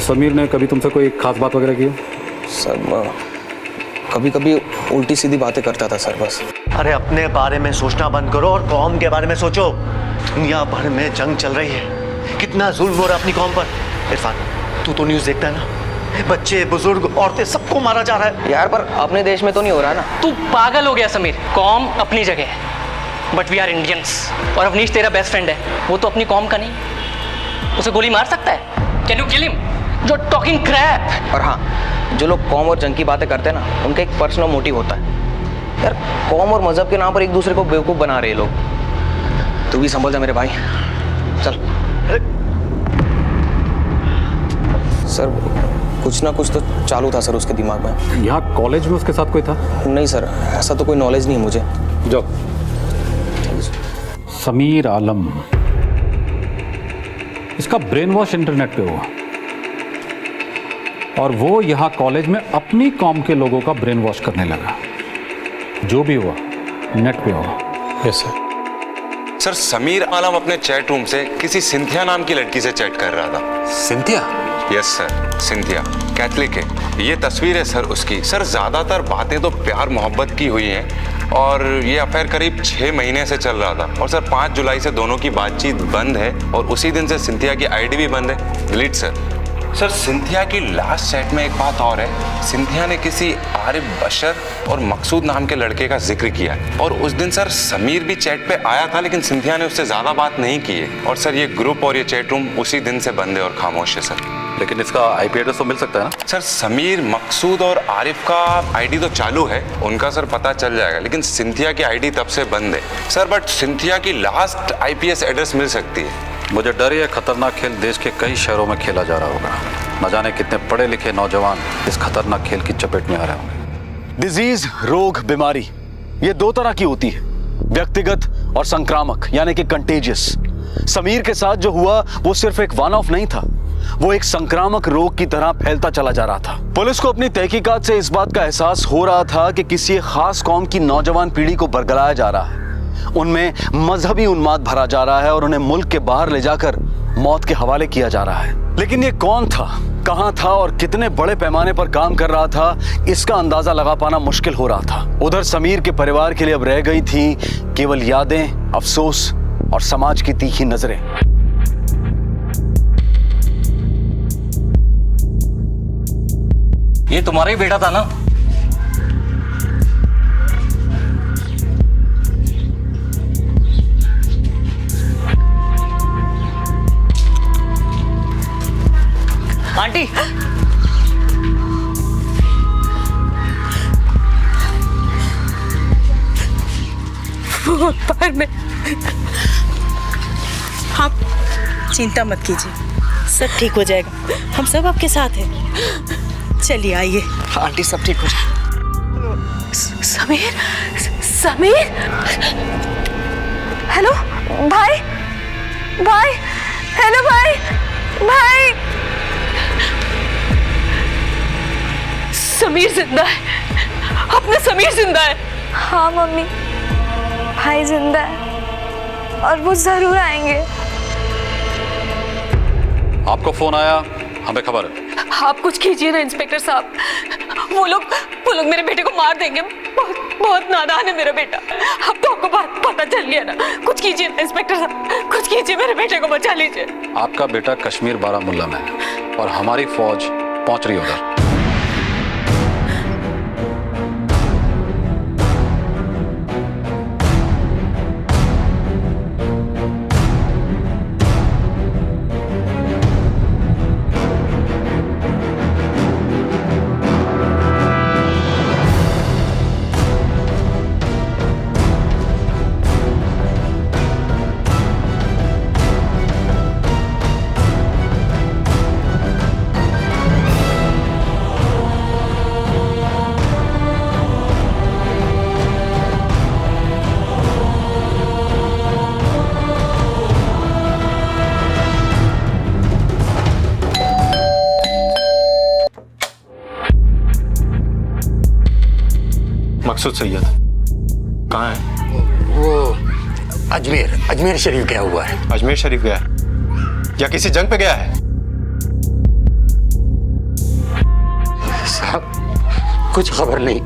[SPEAKER 8] समीर ने कभी तुमसे कोई खास बात वगैरह की हो?
[SPEAKER 19] सर, कभी कभी उल्टी सीधी बातें करता था सर, बस।
[SPEAKER 15] अरे अपने बारे में सोचना बंद करो और कौम के बारे में सोचो। दुनिया भर में जंग चल रही है, कितना जुल्म हो रहा है अपनी कौम पर। इरफान, तू तो न्यूज़ देखता है ना, बच्चे बुजुर्ग औरतें सबको मारा जा रहा है।
[SPEAKER 19] यार, पर अपने देश में तो नहीं हो रहा ना।
[SPEAKER 12] तू पागल हो गया समीर। कौम अपनी जगह है, बट वी आर इंडियंस। और अवनीश तेरा बेस्ट फ्रेंड है, वो तो अपनी कौम का नहीं। उसे गोली मार सकता है? Can you kill him? जो टॉकिंग क्रैप।
[SPEAKER 19] और हाँ, जो लोग कौम और जंग की बातें करते हैं ना, उनका एक पर्सनल मोटिव होता है। यार, कौम और मजहब के नाम पर एक दूसरे को बेवकूफ़ बना रहे लोग। तू भी संभल जा मेरे भाई, चल। सर, कुछ ना कुछ तो चालू था सर उसके दिमाग में।
[SPEAKER 8] यहाँ कॉलेज में उसके साथ कोई था?
[SPEAKER 19] नहीं सर, ऐसा तो कोई नॉलेज नहीं है मुझे।
[SPEAKER 8] जाओ। समीर आलम, इसका ब्रेन वॉश इंटरनेट पे हुआ और वो यहाँ कॉलेज में अपनी कौम के लोगों का ब्रेन वॉश करने लगा। जो भी हुआ नेट पे हुआ।
[SPEAKER 2] Yes sir.
[SPEAKER 13] सर, समीर आलम अपने चैट रूम से किसी सिंथिया नाम की लड़की से चैट कर रहा था।
[SPEAKER 8] Cynthia?
[SPEAKER 13] Yes sir, Cynthia Catholic है। ये तस्वीर है सर उसकी। सर, ज़्यादातर बातें तो प्यार मोहब्बत की हुई हैं और ये अफेयर करीब 6 महीने से चल रहा था। और सर 5 जुलाई से दोनों की बातचीत बंद है और उसी दिन से सिंथिया की आईडी भी बंद है। Delete sir. सर सिंथिया की लास्ट चैट में एक बात और है, सिंथिया ने किसी आरिफ बशर और मकसूद नाम के लड़के का जिक्र किया और उस दिन सर समीर भी चैट पे आया था, लेकिन सिंथिया ने उससे ज्यादा बात नहीं की है। और सर ये ग्रुप और ये चैट रूम उसी दिन से बंद है और खामोश है सर।
[SPEAKER 8] लेकिन इसका आईपी एड्रेस तो मिल सकता है ना?
[SPEAKER 13] सर समीर, मकसूद और आरिफ का आईडी तो चालू है, उनका सर पता चल जाएगा, लेकिन सिंथिया की आईडी तब से बंद है सर। बट सिंथिया की लास्ट आईपीएस एड्रेस मिल सकती है।
[SPEAKER 8] मुझे डर है खतरनाक खेल देश के कई शहरों में खेला जा रहा होगा। न जाने कितने पढ़े लिखे नौजवान इस खतरनाक खेल की चपेट में आ रहे होंगे।
[SPEAKER 3] डिजीज, रोग, बीमारी ये दो तरह की होती है, व्यक्तिगत और संक्रामक यानी कि कंटेजियस। समीर के साथ जो हुआ वो सिर्फ एक वन ऑफ नहीं था, वो एक संक्रामक रोग की तरह फैलता चला जा रहा था। पुलिस को अपनी तहकीकात से इस बात का एहसास हो रहा था कि किसी खास कौम की नौजवान पीढ़ी को बरगलाया जा रहा है, उनमें मजहबी उन्माद भरा जा रहा है और उन्हें मुल्क के बाहर ले जाकर मौत के हवाले किया जा रहा है। लेकिन ये कौन था, कहां था और कितने बड़े पैमाने पर काम कर रहा था, इसका अंदाजा लगा पाना मुश्किल हो रहा था। उधर समीर के परिवार के लिए अब रह गई थी केवल यादें, अफसोस और समाज की तीखी नजरें।
[SPEAKER 12] ये तुम्हारा ही बेटा था ना? आंटी,
[SPEAKER 24] वो पर में आप चिंता मत कीजिए, सब ठीक हो जाएगा, हम सब आपके साथ हैं। चलिए आइए।
[SPEAKER 15] आंटी सब ठीक हो जाए।
[SPEAKER 18] समीर, समीर, हेलो भाई, भाई, हेलो भाई, भाई, समीर जिंदा है, अपना समीर जिंदा है। हाँ मम्मी, भाई जिंदा है और वो जरूर आएंगे।
[SPEAKER 8] आपको फोन आया, हमें खबर है।
[SPEAKER 17] आप कुछ कीजिए ना इंस्पेक्टर साहब, वो लोग मेरे बेटे को मार देंगे। बहुत नादान है मेरा बेटा। अब तो आपको बात पता चल गया ना, कुछ कीजिए ना इंस्पेक्टर साहब, कुछ कीजिए, मेरे बेटे को बचा लीजिए।
[SPEAKER 8] आपका बेटा कश्मीर बारामुल्ला में है और हमारी फौज पहुंच रही है उधर।
[SPEAKER 2] मकसूद सैयद कहाँ है?
[SPEAKER 1] वो अजमेर शरीफ गया हुआ है।
[SPEAKER 2] अजमेर शरीफ गया है या किसी जंग पे गया है?
[SPEAKER 1] साहब कुछ खबर नहीं,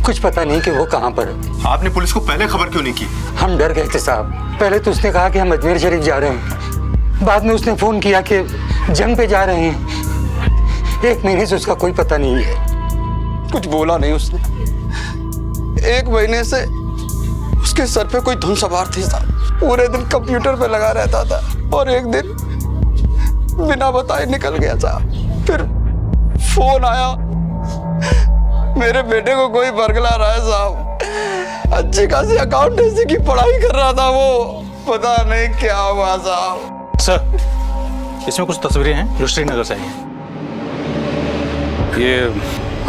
[SPEAKER 1] कुछ पता नहीं कि वो कहाँ पर है।
[SPEAKER 2] आपने पुलिस को पहले खबर क्यों नहीं की?
[SPEAKER 1] हम डर गए थे साहब। पहले तो उसने कहा कि हम अजमेर शरीफ जा रहे हैं, बाद में उसने फोन किया कि जंग पे जा रहे हैं। 1 महीने से उसका कोई पता नहीं है।
[SPEAKER 5] कुछ बोला नहीं उसने। 1 महीने से उसके सर पे कोई धुन सवार थी साहब। पूरे दिन कंप्यूटर पे लगा रहता था और एक दिन बिना बताए निकल गया साहब। फिर फोन आया, मेरे बेटे को कोई बरगला रहा है साहब। अच्छी खासी अकाउंटेंसी की पढ़ाई कर रहा था वो, पता नहीं क्या हुआ साहब।
[SPEAKER 2] सर इसमें कुछ तस्वीरें हैं जो श्रीनगर से आई हैं।
[SPEAKER 8] ये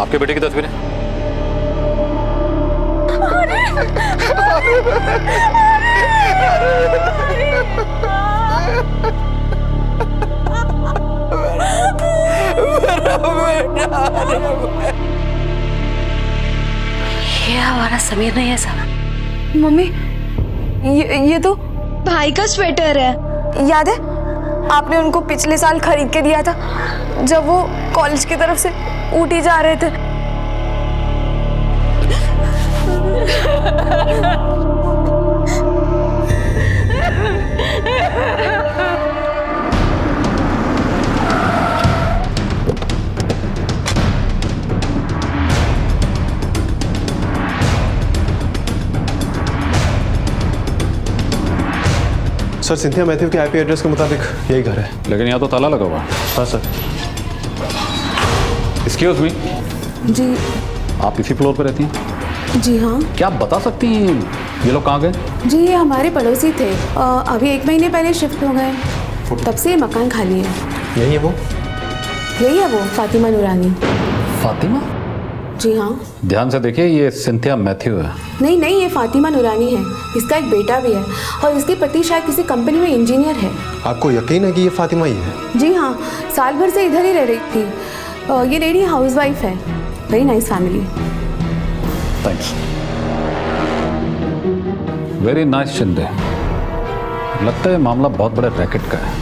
[SPEAKER 8] आपके बेटे की तस्वीर है?
[SPEAKER 17] ये हमारा समीर नहीं है साहब।
[SPEAKER 18] मम्मी ये तो भाई का स्वेटर है। याद है आपने उनको पिछले साल खरीद के दिया था जब वो कॉलेज की तरफ से ऊटी जा रहे थे।
[SPEAKER 2] सर सिंथिया मैथ्यू के आईपी एड्रेस के मुताबिक यही घर है।
[SPEAKER 8] लेकिन यहाँ तो ताला लगा हुआ है।
[SPEAKER 2] हाँ सर।
[SPEAKER 8] एक्सक्यूज मी,
[SPEAKER 24] जी
[SPEAKER 8] आप इसी फ्लोर पे रहती हैं?
[SPEAKER 24] जी हाँ।
[SPEAKER 8] क्या आप बता सकती हैं ये लोग कहाँ गए?
[SPEAKER 24] जी ये हमारे पड़ोसी थे, अभी 1 महीने पहले शिफ्ट हो गए, तब से ये मकान खाली है।
[SPEAKER 2] यही है वो?
[SPEAKER 24] यही है वो, फातिमा नूरानी।
[SPEAKER 8] फातिमा?
[SPEAKER 24] जी हाँ।
[SPEAKER 8] ध्यान से देखिए, ये सिंथिया मैथ्यू है।
[SPEAKER 24] नहीं नहीं, ये फातिमा नूरानी है, इसका एक बेटा भी है और इसके पति शायद किसी कंपनी में इंजीनियर है।
[SPEAKER 2] आपको यकीन है कि ये फातिमा ही है?
[SPEAKER 24] जी हाँ, साल भर से इधर ही रह रही थी। ये लेडी हाउसवाइफ है, very nice family.
[SPEAKER 8] Thanks. Very nice Shinde. लगता है मामला बहुत बड़े रैकेट का है।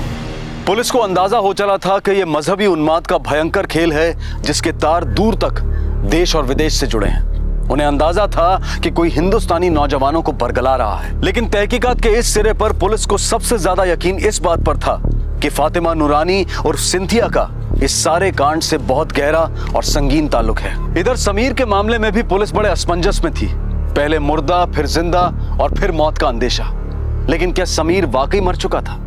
[SPEAKER 3] पुलिस को अंदाजा हो चला था कि यह मजहबी उन्माद का भयंकर खेल है जिसके तार दूर तक देश और विदेश से जुड़े हैं। उन्हें अंदाजा था कि कोई हिंदुस्तानी नौजवानों को बरगला रहा है, लेकिन तहकीकात के इस सिरे पर पुलिस को सबसे ज्यादा यकीन इस बात पर था कि फातिमा नूरानी और सिंथिया का इस सारे कांड से बहुत गहरा और संगीन ताल्लुक है। इधर समीर के मामले में भी पुलिस बड़े असमंजस में थी, पहले मुर्दा, फिर जिंदा और फिर मौत का अंदेशा। लेकिन क्या समीर वाकई मर चुका था?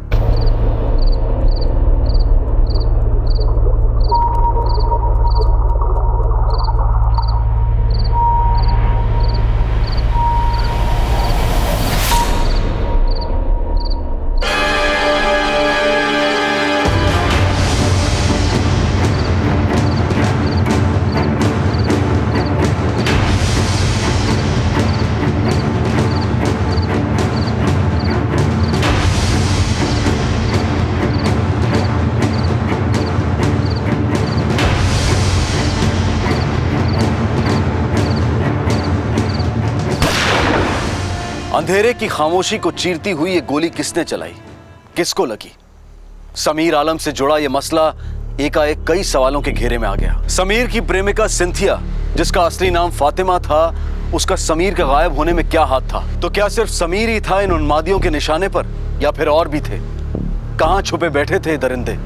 [SPEAKER 3] अंधेरे की खामोशी को चीरती हुई ये गोली किसने चलाई, किसको लगी? समीर आलम से जुड़ा ये मसला एकाएक कई सवालों के घेरे में आ गया। समीर की प्रेमिका सिंथिया, जिसका असली नाम फातिमा था, उसका समीर के गायब होने में क्या हाथ था? तो क्या सिर्फ समीर ही था इन उन्मादियों के निशाने पर, या फिर और भी थे? कहां छुपे बैठे थे दरिंदे,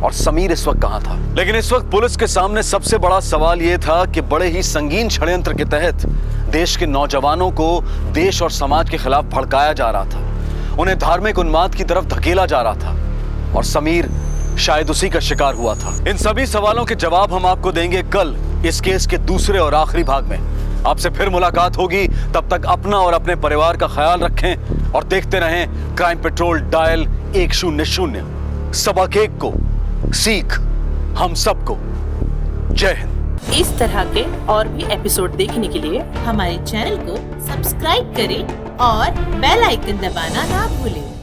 [SPEAKER 3] और समीर इस वक्त कहां था? लेकिन इस वक्त पुलिस के सामने सबसे बड़ा सवाल यह था कि बड़े ही संगीन षड्यंत्र के तहत देश के नौजवानों को देश और समाज के खिलाफ भड़काया जा रहा था, उन्हें धार्मिक उन्माद की तरफ धकेला जा रहा था, और समीर शायद उसी का शिकार हुआ था। इन सभी सवालों के जवाब हम आपको देंगे कल इस केस के दूसरे और आखिरी भाग में। आपसे फिर मुलाकात होगी, तब तक अपना और अपने परिवार का ख्याल रखें और देखते रहें क्राइम पेट्रोल डायल 100। सबक एक को सीख हम सबको। जय हिंद।
[SPEAKER 4] इस तरह के और भी एपिसोड देखने के लिए हमारे चैनल को सब्सक्राइब करें और बेल आइकन दबाना ना भूलें।